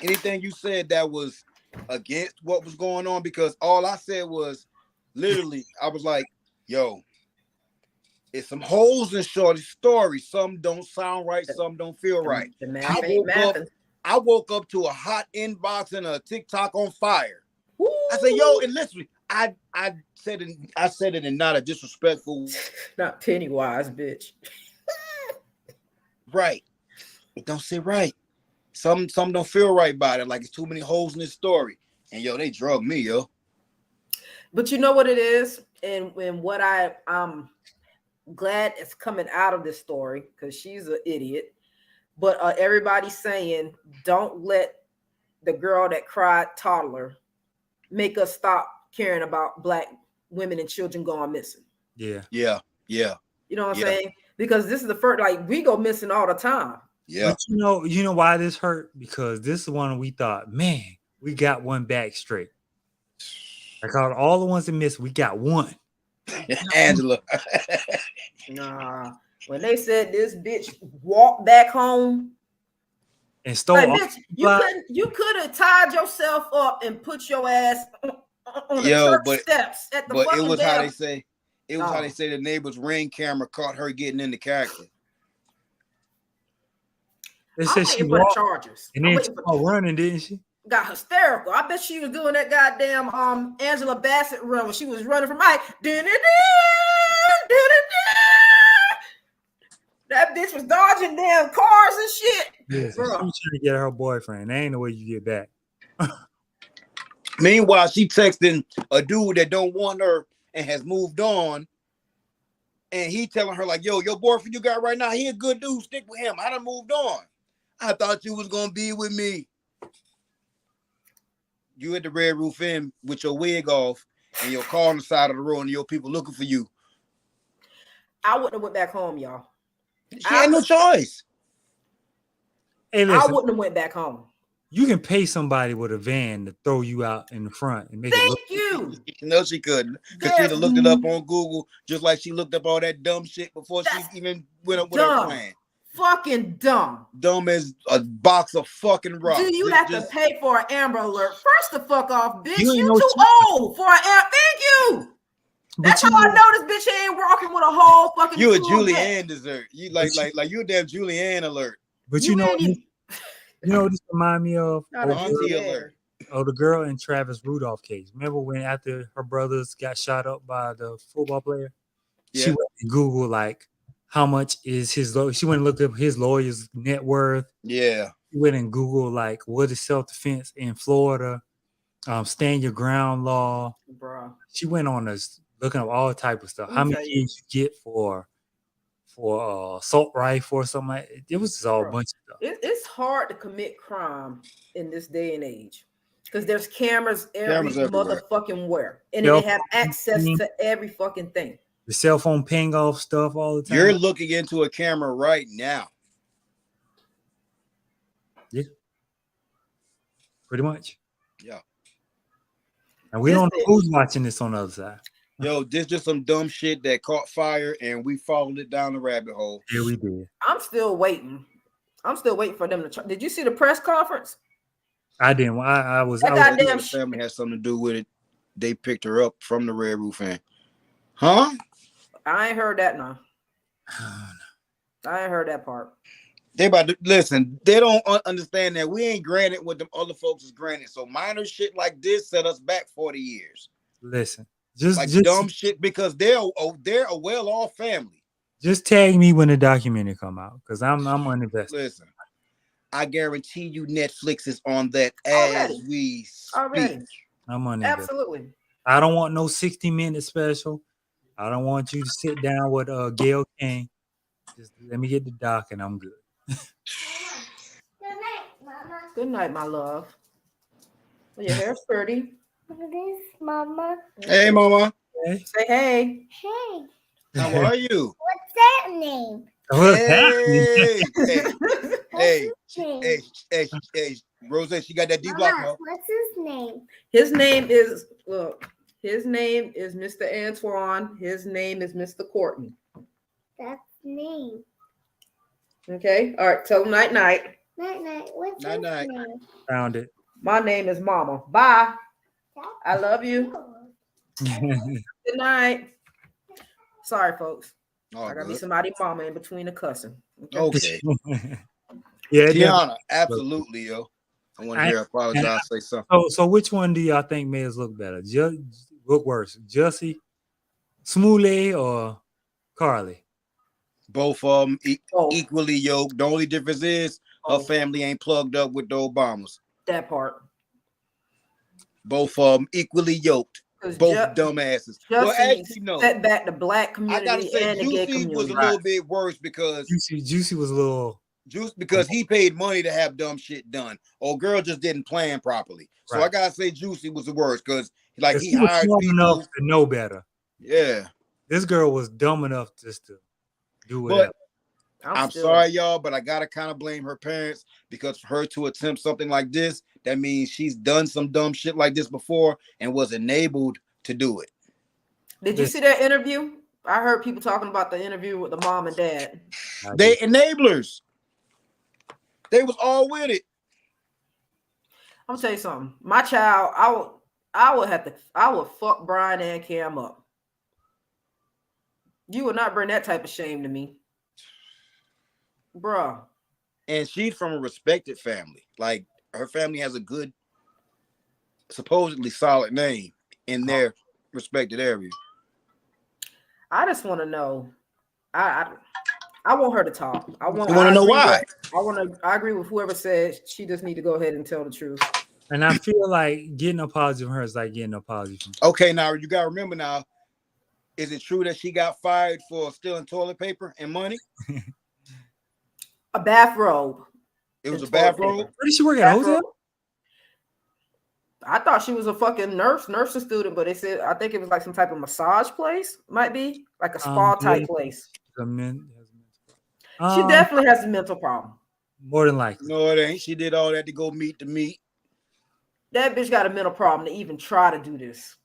anything you said that was against what was going on, because all I said was literally, I was like, yo, it's some holes in Shorty's story. Some don't sound right, some don't feel right. I woke up to a hot inbox and a TikTok on fire. Woo. I said, yo, and literally, I said it in not a disrespectful, not Pennywise, bitch. right. It don't sit right. Some don't feel right about it. Like it's too many holes in this story. And yo, they drug me, yo. But you know what it is, and what I'm glad it's coming out of this story because she's an idiot. But everybody's saying, don't let the girl that cried toddler make us stop caring about Black women and children going missing. Yeah. You know what I'm saying? Because this is the first, like, we go missing all the time. Yeah. But you know why this hurt? Because this is one we thought, man, we got one back straight. I called all the ones that missed. We got one. Angela. Nah. When they said this bitch walked back home and stole, like, bitch, you could have tied yourself up and put your ass on the church steps at the fucking it was damn. how they say. It was how they say the neighbor's Ring camera caught her getting into character. They said she walked charges. And then she was running, didn't she? Got hysterical. I bet she was doing that goddamn Angela Bassett run when she was running from Mike. That bitch was dodging damn cars and shit. Yeah, she was trying to get her boyfriend. That ain't the way you get back. Meanwhile, she texting a dude that don't want her and has moved on. And he telling her like, yo, your boyfriend you got right now, he a good dude. Stick with him. I done moved on. I thought you was going to be with me. You at the Red Roof Inn with your wig off and your car on the side of the road and your people looking for you. I wouldn't have went back home, y'all. She had no choice. Hey, listen, I wouldn't have went back home. You can pay somebody with a van to throw you out in the front and make it look. Thank you. No, she couldn't. Because she'd have looked it up on Google just like she looked up all that dumb shit before she even went up with her plan. Fucking dumb. Dumb as a box of fucking rocks. Do you have to pay for an Amber Alert? First the fuck off, bitch. You too old for an Amber. Thank you. That's how I know this bitch ain't walking with a whole fucking. You a Julianne dessert. You like you a damn Julianne alert. But you know this remind me of the girl in Travis Rudolph case. Remember when after her brothers got shot up by the football player? Yeah. She went to Google like how much is his lawyer? She went and looked up his lawyer's net worth. Yeah. She went and Google like what is self-defense in Florida, stand your ground law. Bro. She went on this looking up all type of stuff. How many years you get for assault rifle or something like it was just all a bunch of stuff. It's hard to commit crime in this day and age because there's cameras every motherfucking where, and they have access to every fucking thing. The cell phone ping off stuff all the time. You're looking into a camera right now. Yeah. Pretty much. Yeah. And we don't know who's watching this on the other side. Yo, this just some dumb shit that caught fire and we followed it down the rabbit hole. Yeah, we did. I'm still waiting for them to did you see the press conference? I didn't. I was. Goddamn family had something to do with it. They picked her up from the Red Roof Inn. Huh? I ain't heard that now. I ain't heard that part. They about to listen. They don't understand that we ain't granted what them other folks is granted. So minor shit like this set us back 40 years. Listen, just dumb shit because they're a well-off family. Just tag me when the documentary come out because I'm uninvested. Listen, I guarantee you Netflix is on that as we speak. I'm uninvested. Absolutely. I don't want no 60-minute special. I don't want you to sit down with Gail King. Just let me get the doc and I'm good. Good night, Mama. Good night, my love. Well, your hair's pretty. This, Mama. Hey, Mama. Hey. Say hey. Hey. How are you? What's that name? Hey, Rose, she got that D block. What's his name? His name is Mr. Antoine. His name is Mr. Courtney. That's name. Okay. All right. Tell him night night. Night night. What's his name? Found it. My name is Mama. Bye. I love you. Good night. Sorry, folks. I gotta be somebody mama in between the cussing. Okay. Yeah, Tiana, absolutely, yo. I want to hear her apologize, say something. So which one do y'all think made us look better? Look worse, Jussie Smollett or Carly? Both of them equally yoked. The only difference is her family ain't plugged up with the Obamas. That part. Both of them equally yoked. Both dumbasses. Well, actually, no. Set back the black community. I gotta say, and the gay community was a little bit worse because Juicy was a little because he paid money to have dumb shit done. Old girl just didn't plan properly. So I gotta say, Juicy was the worst because like he hired people enough to know better. Yeah, this girl was dumb enough just to do whatever. I'm sorry, y'all, but I gotta kind of blame her parents because for her to attempt something like this, that means she's done some dumb shit like this before and was enabled to do it. Did you see that interview? I heard people talking about the interview with the mom and dad. They enablers. They was all with it. I'm gonna tell you something. My child, I would fuck Brian and Cam up. You would not bring that type of shame to me, bruh. And she's from a respected family. Like her family has a good, supposedly solid name in their respected area. I just want to know. I want her to talk. I want to know why. I agree with whoever says she just need to go ahead and tell the truth. And I feel like getting an apology from her is like getting an apology from her. Okay, now you gotta remember now. Is it true that she got fired for stealing toilet paper and money? A bathrobe. It was a bathrobe. Where did she work at? Hotel? I thought she was a fucking nursing student, but they said I think it was like some type of massage place. Might be like a spa type place. She definitely has a mental problem. More than likely. No, it ain't. She did all that to go meet the meat. That bitch got a mental problem to even try to do this.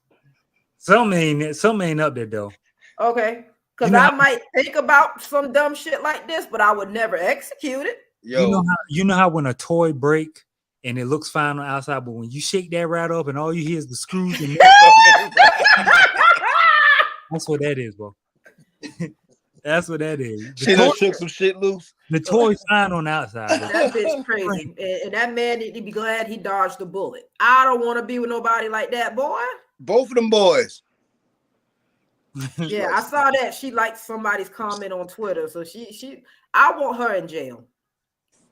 Something ain't up there though. Okay. Because I might think about some dumb shit like this, but I would never execute it. Yo. You know how when a toy break and it looks fine on the outside, but when you shake that right up and all you hear is the screws and that's what that is, bro. That's what that is. She just shook some shit loose. The toy's fine on the outside. That bitch crazy. And that man need to be glad he dodged the bullet. I don't want to be with nobody like that, boy. Both of them boys. Yeah, I saw that. She liked somebody's comment on Twitter. So I want her in jail.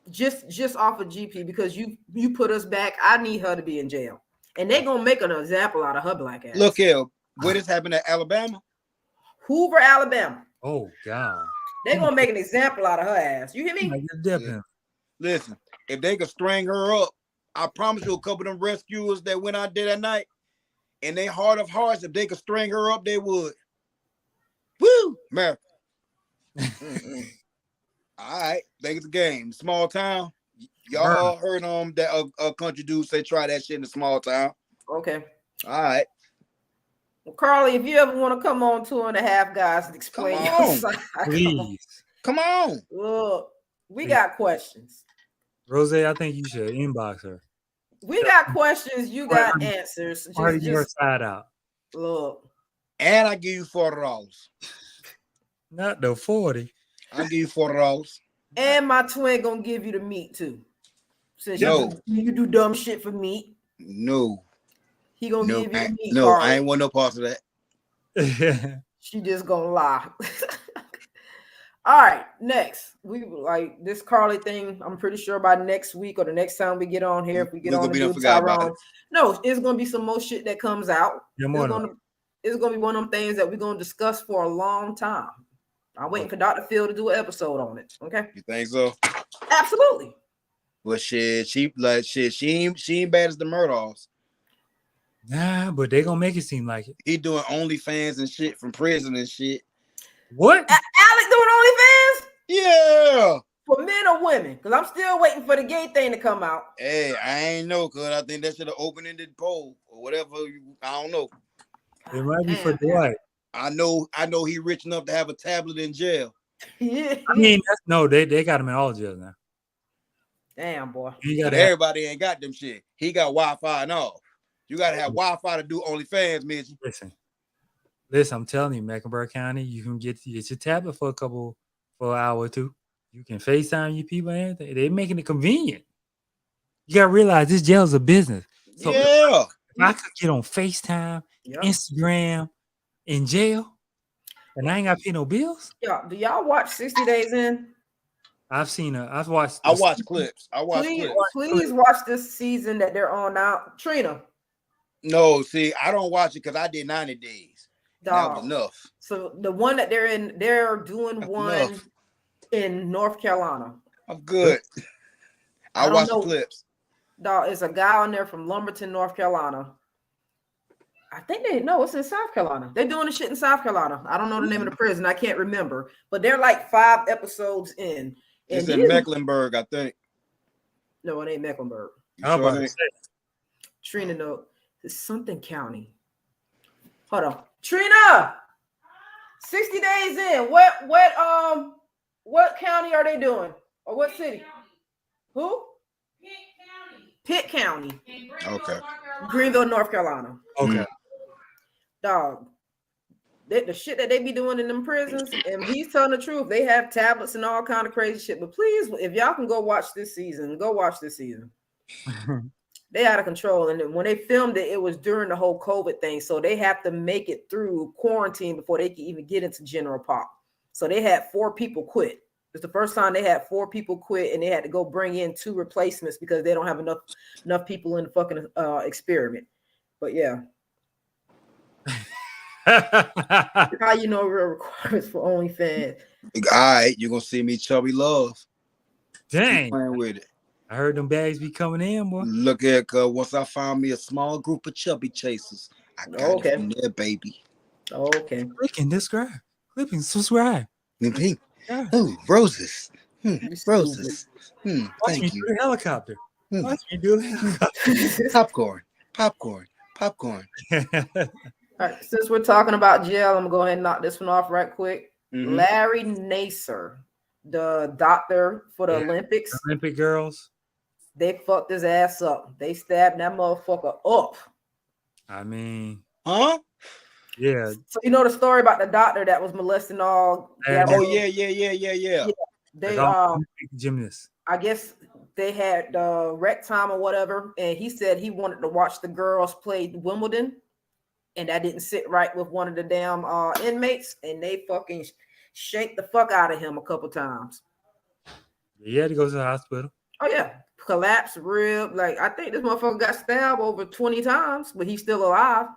Just off of GP because you put us back. I need her to be in jail. And they're gonna make an example out of her black ass. Look here, where this happened at Alabama? Hoover, Alabama. Oh God. They're gonna make an example out of her ass. You hear me? Yeah. Listen, if they could string her up, I promise you a couple of them rescuers that went out there that night, in their heart of hearts, if they could string her up, they would. Woo! America. All right, think it's a game. Small town. Y'all all heard that a country dude say try that shit in a small town. Okay. All right. Well, Carly, if you ever want to come on 2.5 Guys and explain your side, please. Come on. Look, we got questions. Rose, I think you should inbox her. We got questions. You got answers. Just your side out. Look. And I give you $40. Not the 40. I'll give you $40. And my twin gonna give you the meat too. Since you do dumb shit for meat. No. He gonna give you the meat. No, Carly. I ain't want no parts of that. She just gonna lie. All right, next. We like this Carly thing. I'm pretty sure by next week or the next time we get on here, if we get on to do Tyrone. No, it's gonna be some more shit that comes out. It's gonna be one of them things that we're gonna discuss for a long time. I'm waiting for Dr. Phil to do an episode on it. Okay. You think so? Absolutely. Well, she ain't bad as the Murdochs. Nah, but they gonna make it seem like it. He doing OnlyFans and shit from prison and shit. What? Alex doing OnlyFans? Yeah. For men or women? Because I'm still waiting for the gay thing to come out. Hey, I ain't know, cause I think that should have open-ended poll or whatever. I don't know. It might be for Dwight. I know he rich enough to have a tablet in jail. Yeah. I mean, they got him in all jails now. Damn, boy. Everybody ain't got them shit. He got Wi-Fi and all. You gotta have Wi-Fi to do OnlyFans, Mitch. Listen, I'm telling you, Mecklenburg County, you can get your tablet for an hour or two. You can FaceTime your people and everything. They're making it convenient. You gotta realize this jail's a business. So yeah. if I could get on FaceTime, Instagram in jail, and I ain't got to pay no bills. Do y'all watch 60 Days In? I've watched. I watch clips. Please watch this season that they're on now. Trina. No, see, I don't watch it because I did 90 days. That was enough. So the one that they're doing one in North Carolina. I'm good. I watch the clips. Dog, it's a guy on there from Lumberton, North Carolina. I think it's in South Carolina. They're doing the shit in South Carolina. I don't know the name of the prison. I can't remember. But they're like 5 episodes in. It's in Mecklenburg, I think. No, it ain't Mecklenburg. Trina, no. It's something county. Hold on. Trina! 60 Days In. What county are they doing? Or what city? Who? Pitt County. Okay. Greenville, North Carolina. Okay. Dog. The shit that they be doing in them prisons, and he's telling the truth. They have tablets and all kind of crazy shit. But please, if y'all can go watch this season, go watch this season. They out of control. And when they filmed it, it was during the whole COVID thing. So they have to make it through quarantine before they can even get into general pop. So they had 4 people quit. It's the first time they had 4 people quit, and they had to go bring in 2 replacements because they don't have enough people in the fucking experiment. But yeah. How you know real requirements for OnlyFans? All right, you're gonna see me chubby love. Dang. Playing with it. I heard them bags be coming in, boy. Look at once I found me a small group of chubby chasers, I got it from there, baby. Okay. Click and subscribe. Oh, roses. Roses. Thank you. Do the helicopter. Watch me do the helicopter. Popcorn. All right, since we're talking about jail, I'm gonna go ahead and knock this one off right quick. Larry Nassar, the doctor for the Olympics. Olympic girls. They fucked his ass up. They stabbed that motherfucker up. I mean, huh? Yeah. So you know the story about the doctor that was molesting all. Yeah. They gymnasts. I guess they had rec time or whatever, and he said he wanted to watch the girls play Wimbledon, and that didn't sit right with one of the damn inmates, and they fucking shake the fuck out of him a couple times. He had to go to the hospital. Oh yeah, collapsed rib. Like I think this motherfucker got stabbed over 20 times, but he's still alive.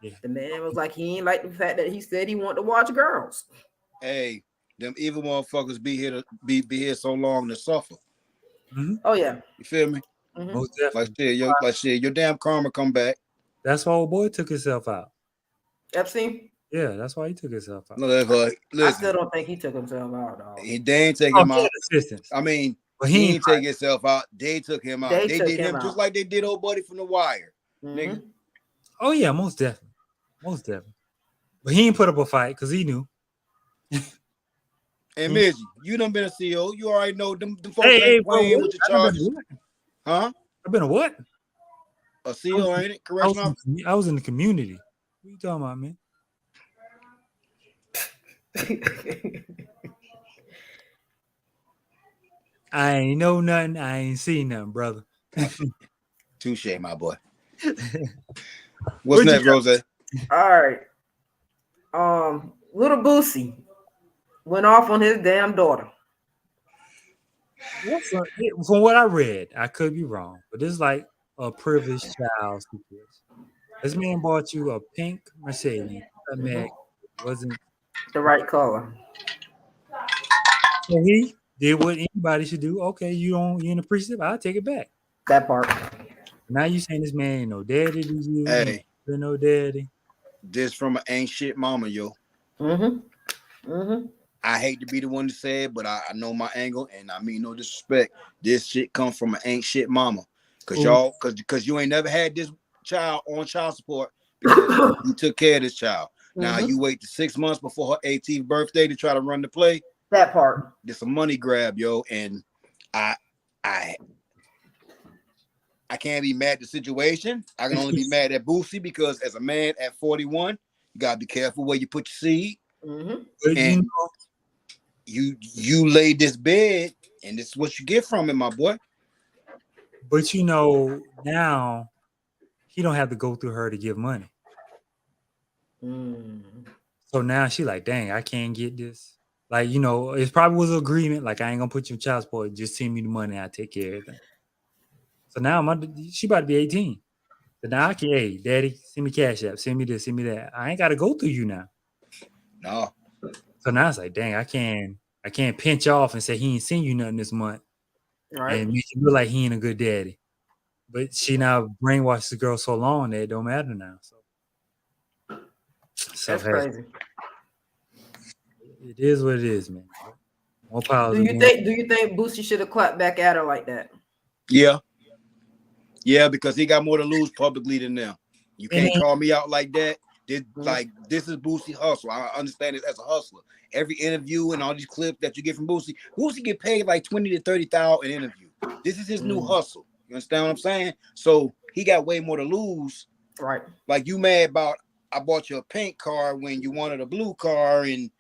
Yeah. The man was like, he ain't like the fact that he said he wanted to watch girls. Hey, them evil motherfuckers be here so long to suffer. Oh yeah, you feel me? Most definitely. Like shit, your damn karma come back. That's why old boy took himself out. Epstein. Yeah, that's why he took himself out. No, listen, I still don't think he took himself out, dog. They ain't take him out. Assistance. I mean, but he ain't take himself out. They took him out. They did him out. Just like they did old buddy from The Wire. Nigga. Oh yeah, most definitely. But he ain't put up a fight because he knew. And Midgie, you done been a CEO. You already know them folks ain't playing with your charges. Huh? I've been a what? A CEO, ain't it? Correctional. I was in the community. What you talking about, man? I ain't know nothing. I ain't seen nothing, brother. Touche, my boy. What's next, Rose? All right. Little Boosie went off on his damn daughter. From what I read, I could be wrong, but this is like a privileged child situation. This man bought you a pink Mercedes. That man wasn't the right color. So he did what anybody should do. Okay, you in the precinct, I'll take it back. That part. Now you saying this man ain't no daddy to you? Hey, no daddy. This from an ain't shit mama, yo. I hate to be the one to say it, but I know my angle, and I mean no disrespect. This shit comes from an ain't shit mama, cause you ain't never had this child on child support because you took care of this child. Now you wait to 6 months before her 18th birthday to try to run the play. That part. It's a money grab, yo, and I can't be mad at the situation. I can only be mad at Boosie because as a man at 41, you gotta be careful where you put your seed. And you laid this bed, and this is what you get from it, my boy. But you know, now he don't have to go through her to give money. So now she like, dang, I can't get this. Like, you know, it probably was an agreement. Like, I ain't gonna put you in child support. Just send me the money. I take care of everything. So now she about to be 18. So now I can, hey, daddy, send me cash app. Send me this, send me that. I ain't got to go through you now. No. So now it's like, dang, I can't pinch off and say he ain't send you nothing this month. Right. And make you look like he ain't a good daddy. But she now brainwashed the girl so long that it don't matter now. So That's crazy. It is what it is, man. More power. Do you think Boosie should have clapped back at her like that? Yeah. Yeah, because he got more to lose publicly than them. You can't call me out like that. This is Boosie hustle. I understand it as a hustler. Every interview and all these clips that you get from Boosie get paid like 20 to 30,000 an interview. This is his new hustle. You understand what I'm saying? So he got way more to lose. Right. Like you mad about I bought you a pink car when you wanted a blue car, and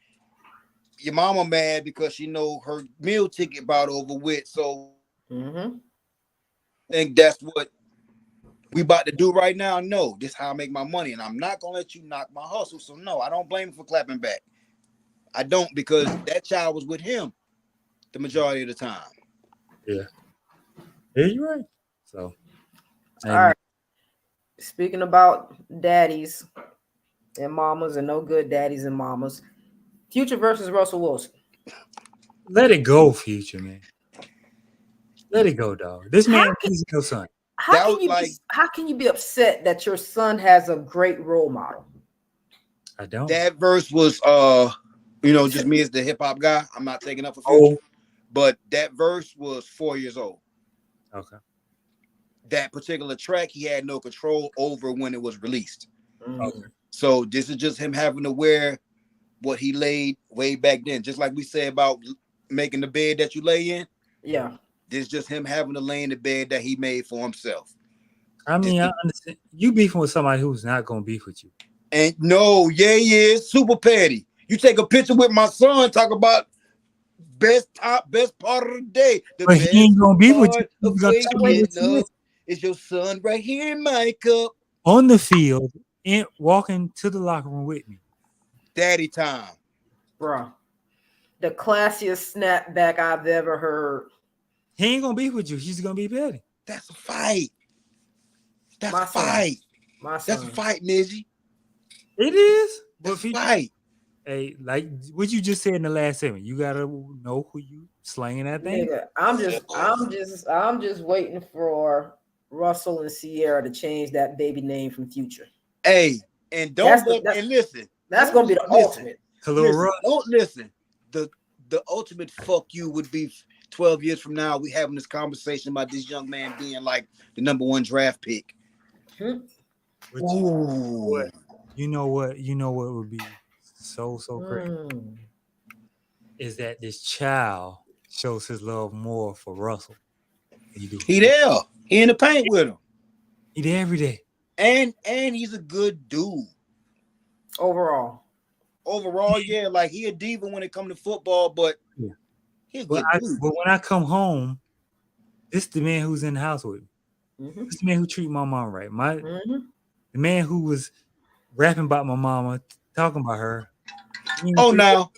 your mama mad because she know her meal ticket bought over with. So I think that's what we about to do right now. No, this is how I make my money, and I'm not gonna let you knock my hustle. So no, I don't blame him for clapping back. I don't, because that child was with him the majority of the time. Yeah. Yeah, you're right. So all right. Speaking about daddies and mamas and no good daddies and mamas, Future versus Russell Wilson. Let it go, Future, man. Let it go, dog. This man is your son. How can you be upset that your son has a great role model? I don't. That verse was just me as the hip hop guy. I'm not taking up for Future, but that verse was 4 years old. Okay. That particular track he had no control over when it was released. Okay. So this is just him having to wear what he laid way back then. Just like we say about making the bed that you lay in. Yeah. This is just him having to lay in the bed that he made for himself. I mean, I understand. You beefing with somebody who's not going to beef with you. And no, yeah, super petty. You take a picture with my son, talk about best part of the day. But he ain't going to beef with you. It's your son right here in my cup. On the field, walking to the locker room with me. Daddy time. Bro. The classiest snapback I've ever heard. He ain't gonna beef with you. He's gonna be petty. That's a fight. That's my a fight. My son. That's a fight, Nizzy. It is. That's a fight. Hey, like what you just said in the last segment, you gotta know who you slanging that thing. Nigga, I'm just waiting for Russell and Sierra to change that baby name from Future. Hey, and listen. That's gonna be the ultimate. Don't listen. The ultimate fuck you would be 12 years from now. We having this conversation about this young man being like the number 1 draft pick. You know what would be so great is that this child shows his love more for Russell. He there. He in the paint with him. He there every day. And he's a good dude. Overall, yeah, like he a diva when it comes to football, but he's a good dude. But when I come home, this is the man who's in the house with me. This is the man who treat my mom right. The man who was rapping about my mama, talking about her. Now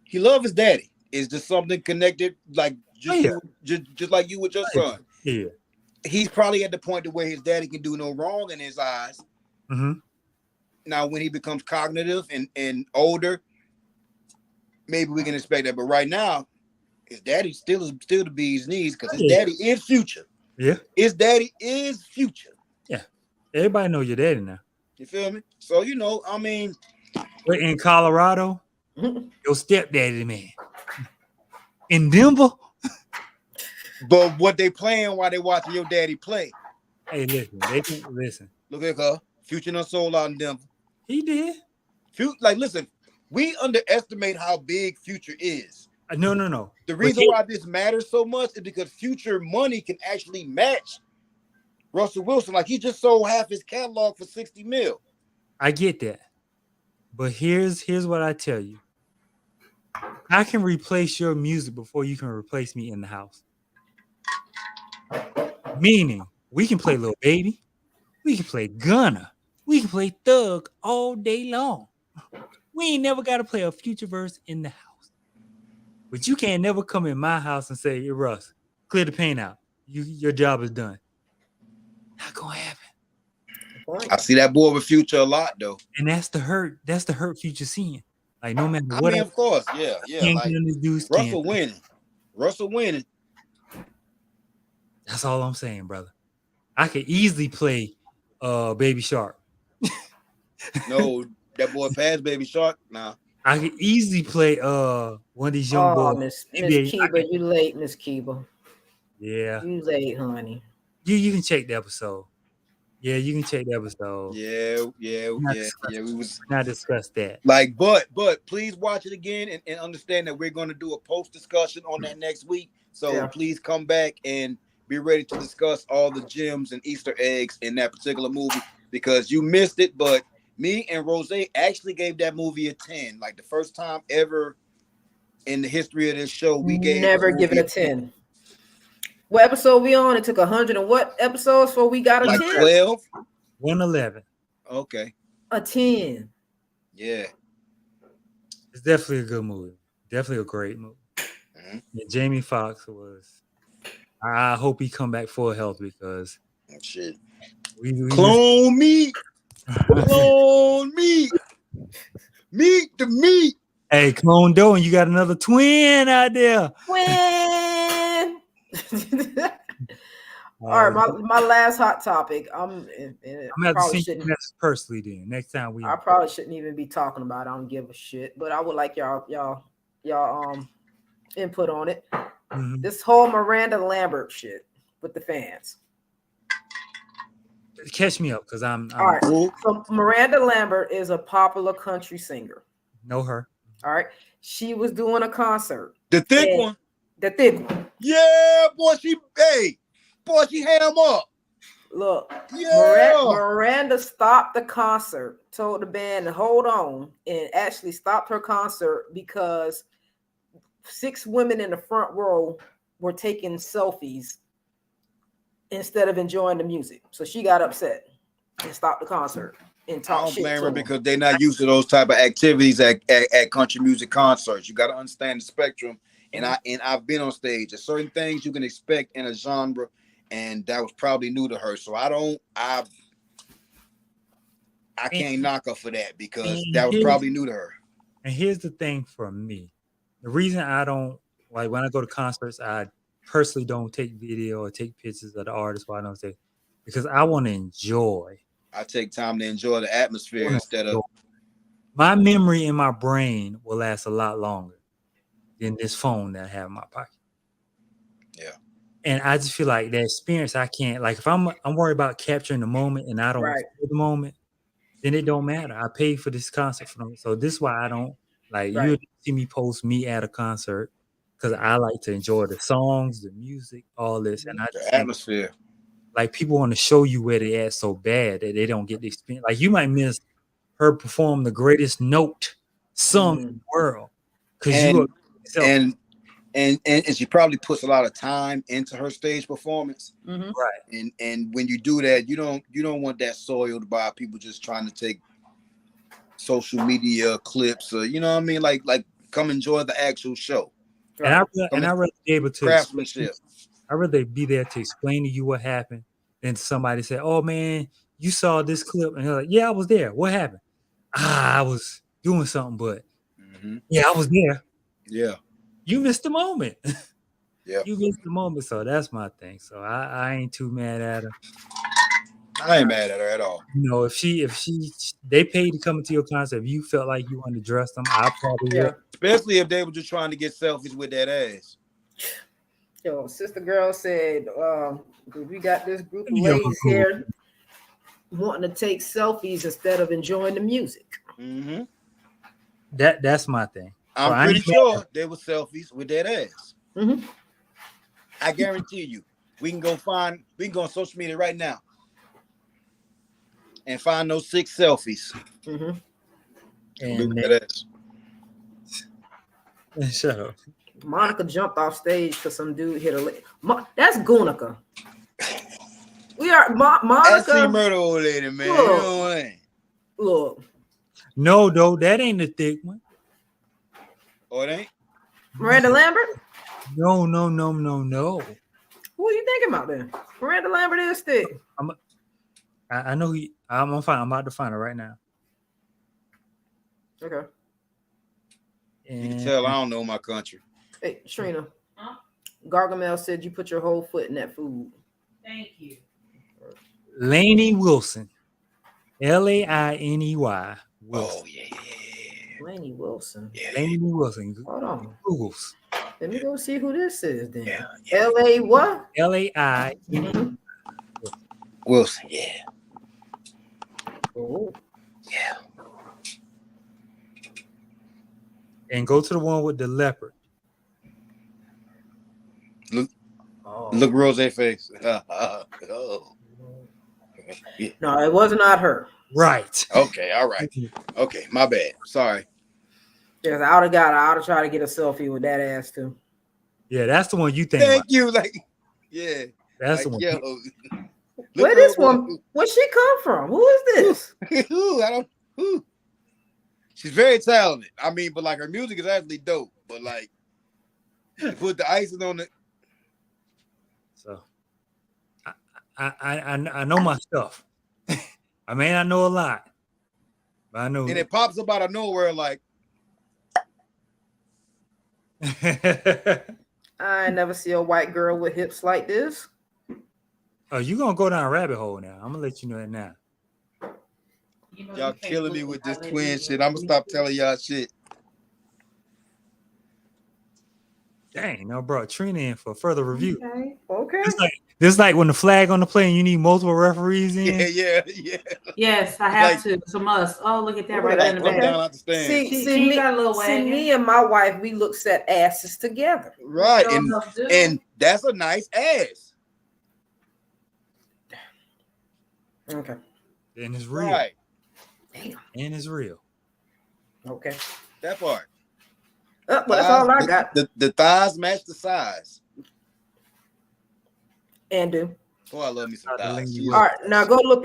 he love his daddy. Is just something connected, like just like you with your son. Yeah. He's probably at the point to where his daddy can do no wrong in his eyes. Now, when he becomes cognitive and older, maybe we can expect that. But right now, his daddy still the bee's knees because his daddy is Future. Yeah. His daddy is Future. Yeah. Everybody know your daddy now. You feel me? So, I mean. But in Colorado, your stepdaddy, man. In Denver. But what they playing while they watching your daddy play? Hey, listen. Look at her. Future done sold out in Denver. He did. Listen, we underestimate how big Future is. No. The reason why this matters so much is because Future money can actually match Russell Wilson. Like he just sold half his catalog for $60 million. I get that. But here's what I tell you. I can replace your music before you can replace me in the house. Meaning, we can play Lil Baby, we can play Gunna, we can play Thug all day long. We ain't never got to play a Future verse in the house. But you can't never come in my house and say, hey, Russ, clear the paint out. Your job is done. Not gonna happen. I see that boy with Future a lot though. And that's the hurt Future seeing. Like no matter what. I mean, of course, yeah. Like Russell winning. That's all I'm saying, brother. I could easily play Baby Shark. No, that boy passed Baby Shark. Nah. I could easily play one of these young boys. Miss Kiba, you late, Miss Kiba. Yeah. You late, honey. You can check the episode. Yeah, you can check the episode. Yeah. We was not discuss that. Like, but please watch it again and understand that we're going to do a post discussion on that next week. So please come back and be ready to discuss all the gems and Easter eggs in that particular movie because you missed it. But me and Rose actually gave that movie a 10. Like the first time ever in the history of this show, we never given a 10. What episode we on? It took 100 and what episodes before we got a 10? 12? 111. Okay. A 10. Yeah. It's definitely a good movie. Definitely a great movie. Mm-hmm. Yeah, Jamie Foxx was. I hope he come back full health because shit. Clone meat. Clone meat. Meat the meat. Hey, Clone Doe, and you got another twin out there. Twin. All right, my last hot topic. I'm gonna have to see you personally then. Next time I probably shouldn't even be talking about it. I don't give a shit, but I would like y'all input on it. Mm-hmm. This whole Miranda Lambert shit with the fans. Catch me up because I'm all right. So Miranda Lambert is a popular country singer. Know her. All right. She was doing a concert. The thick one. The thick one. Yeah, boy, she ham up. Look, Miranda stopped the concert, told the band to hold on, and actually stopped her concert because 6 women in the front row were taking selfies instead of enjoying the music. So she got upset and stopped the concert and talked shit. I don't blame her because they're not used to those type of activities at country music concerts. You got to understand the spectrum. And I've been on stage. There's certain things you can expect in a genre, and that was probably new to her. So I can't knock her for that because that was probably new to her. And here's the thing for me. The reason I don't like when I go to concerts, I personally don't take video or take pictures of the artist while I don't say because I want to enjoy. I take time to enjoy the atmosphere instead of my memory in my brain will last a lot longer than this phone that I have in my pocket. Yeah. And I just feel like that experience I can't like if I'm worried about capturing the moment and I don't feel the moment, then it don't matter. I paid for this concert for them. So this is why I don't like you see me post me at a concert because I like to enjoy the songs, the music, all this, and the atmosphere. Like people want to show you where they at so bad that they don't get the experience. Like you might miss her perform the greatest note song in the world because and she probably puts a lot of time into her stage performance, right? And when you do that, you don't want that soiled by people just trying to take social media clips or you know what I mean, like come enjoy the actual show. And I'd rather be able to craftsmanship. I'd rather be there to explain to you what happened than somebody say, "Oh man, you saw this clip," and they're like, "Yeah, I was there. What happened?" I was doing something, but yeah, I was there. Yeah, you missed the moment. Yeah, you missed the moment. So that's my thing. So I ain't too mad at her. I ain't mad at her at all. You know, if they paid to come to your concert, if you felt like you wanted to dress them, I probably would. Especially if they were just trying to get selfies with that ass. Yo, sister girl said, we got this group of ladies here wanting to take selfies instead of enjoying the music. Mm-hmm. That's my thing. I'm pretty sure they were selfies with that ass. Mm-hmm. I guarantee you. We can go on social media right now and find those 6 selfies. Mm-hmm. And Shut up. Monica jumped off stage because some dude hit her leg. That's Gunica. We are That's Monica. the murder old lady, man. Look. You know what? Look, No, though, that ain't the thick one. Oh, it ain't? Miranda Lambert. No. Who are you thinking about then? Miranda Lambert is thick. I know I'm about to find her right now. Okay. You can tell I don't know my country. Hey, Trina. Huh? Gargamel said you put your whole foot in that food. Thank you. Lainey Wilson. Lainey Wilson. Oh, yeah. Laney Wilson. Lainey Wilson. Hold on. Googles. Let me go see who this is then. Yeah. L.A. what? Lainey. Wilson, yeah. Oh. Yeah. And go to the one with the leopard. Look Rose face. Oh. Yeah. No, it was not her. Right. Okay, all right. Okay, my bad. Sorry. Yes, I would have tried to get a selfie with that ass too. Yeah, that's the one you think Thank about. you. Like, yeah. That's Like, the one. yo. Where this one? Where she come from? Who is this? Ooh, I don't. Ooh. She's very talented. I mean, but like her music is actually dope. But like, you put the icing on it. So I know my stuff. I mean, I know a lot, but I know. And it pops up out of nowhere like, I never see a white girl with hips like this. Oh, you gonna go down a rabbit hole now? I'm gonna let you know that now. You know, y'all you can't killing me look with this at twin it. shit. I'm gonna stop telling y'all shit. Dang, no, bro, Trina in for further review. Okay. This like when the flag on the play and you need multiple referees in. Yeah. Yes, I have Like- to. It's a must. Oh, look at that Look right at there that. in the Come back. down out the stand. See, She got a little wagon. me and my wife, we looks at asses together. Right. Sure enough, dude. And that's a nice ass. Okay. And it's real. Right. Damn. And it's real. Okay. That part. Well, that's all I got. The thighs match the size. And do. Oh, I love me some thighs. All All right, now go look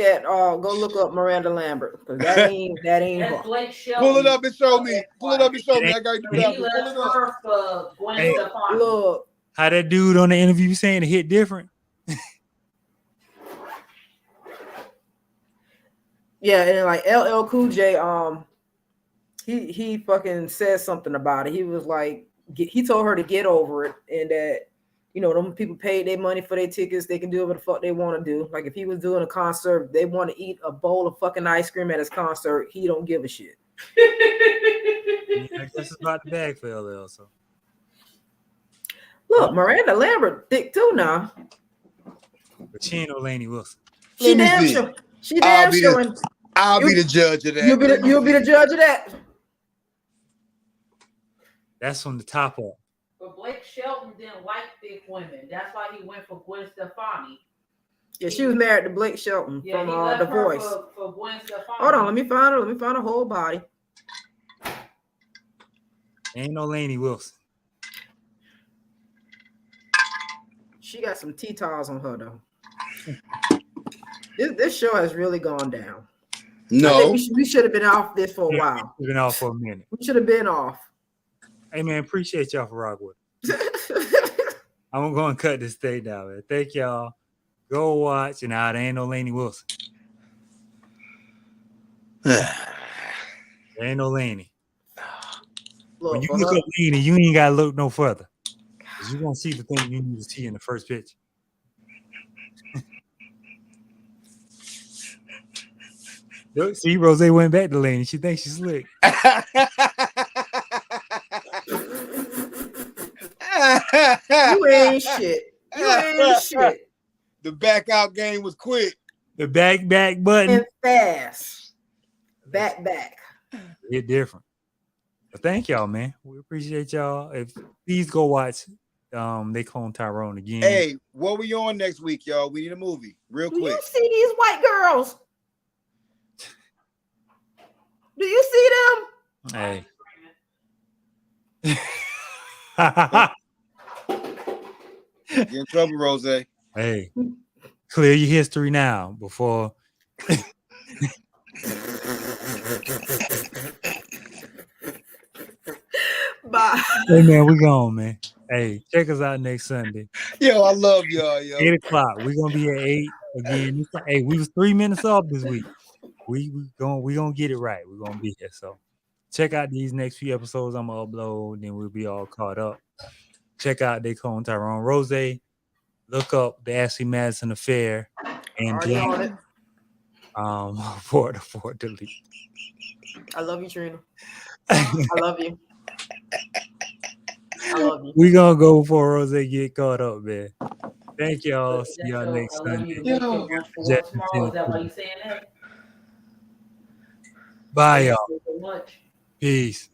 up Miranda Lambert because that ain't That's her. Blake Shelton. Pull it up and show me. Pull it up and show me. I got you. He Pull left it up. her for Gwen Hey. Stefani. Look, How that dude on the interview saying it hit different? yeah, and like LL Cool J, he fucking said something about it. He was like, he told her to get over it, and that them people paid their money for their tickets. They can do whatever the fuck they want to do. Like if he was doing a concert, they want to eat a bowl of fucking ice cream at his concert. He don't give a shit. I guess it's about the bag for LL. So Look, Miranda Lambert thick too now. but she ain't no Lainey Wilson. She Let me damn see. sure. She damn sure. I'll be the judge of that. You'll be the judge of that. That's from the top up. But Blake Shelton didn't like thick women. That's why he went for Gwen Stefani. Yeah, she was married to Blake Shelton Yeah, from he left The her Voice. for Gwen Stefani. Hold on, let me find her. Let me find her whole body. Ain't no Lainey Wilson. She got some T-towels on her though. This show has really gone down. I No. think we should have been off this for a while. We've been off for a minute. We should have been off. Hey man, appreciate y'all for rocking with us. I'm going to cut this thing down, man. Thank y'all. Go watch. And there ain't no Lainey Wilson. There ain't no Lainey. Look, When you for look her- up Lainey, you ain't got to look no further. Because you're going to see the thing you need to see in the first picture. Look, see, Rose went back to Lainey. She thinks she's slick. you ain't shit. You ain't shit. The back out game was quick. The back button. And fast. Back. Hit different. But thank y'all, man. We appreciate y'all. Please go watch They Clone Tyrone again. Hey, what we on next week, y'all? We need a movie real Do quick. you see these white girls? Do you see them? Hey. Get in trouble, Rose. Hey, clear your history now before. Bye. Hey man, we gone, man. Hey, check us out next Sunday. Yo, I love y'all, yo. 8 o'clock. We're gonna be at 8 again. Hey, we was 3 minutes off this week. We gonna get it right. We're gonna be here. So check out these next few episodes I'm gonna upload, then we'll be all caught up. Check out Daycon Tyrone Rose. Look up the Ashley Madison Affair and for delete. I love you, Trina. I love you. I love you. We gonna go before Rose get caught up, man. Thank y'all. See y'all next Sunday. Bye, y'all. Peace.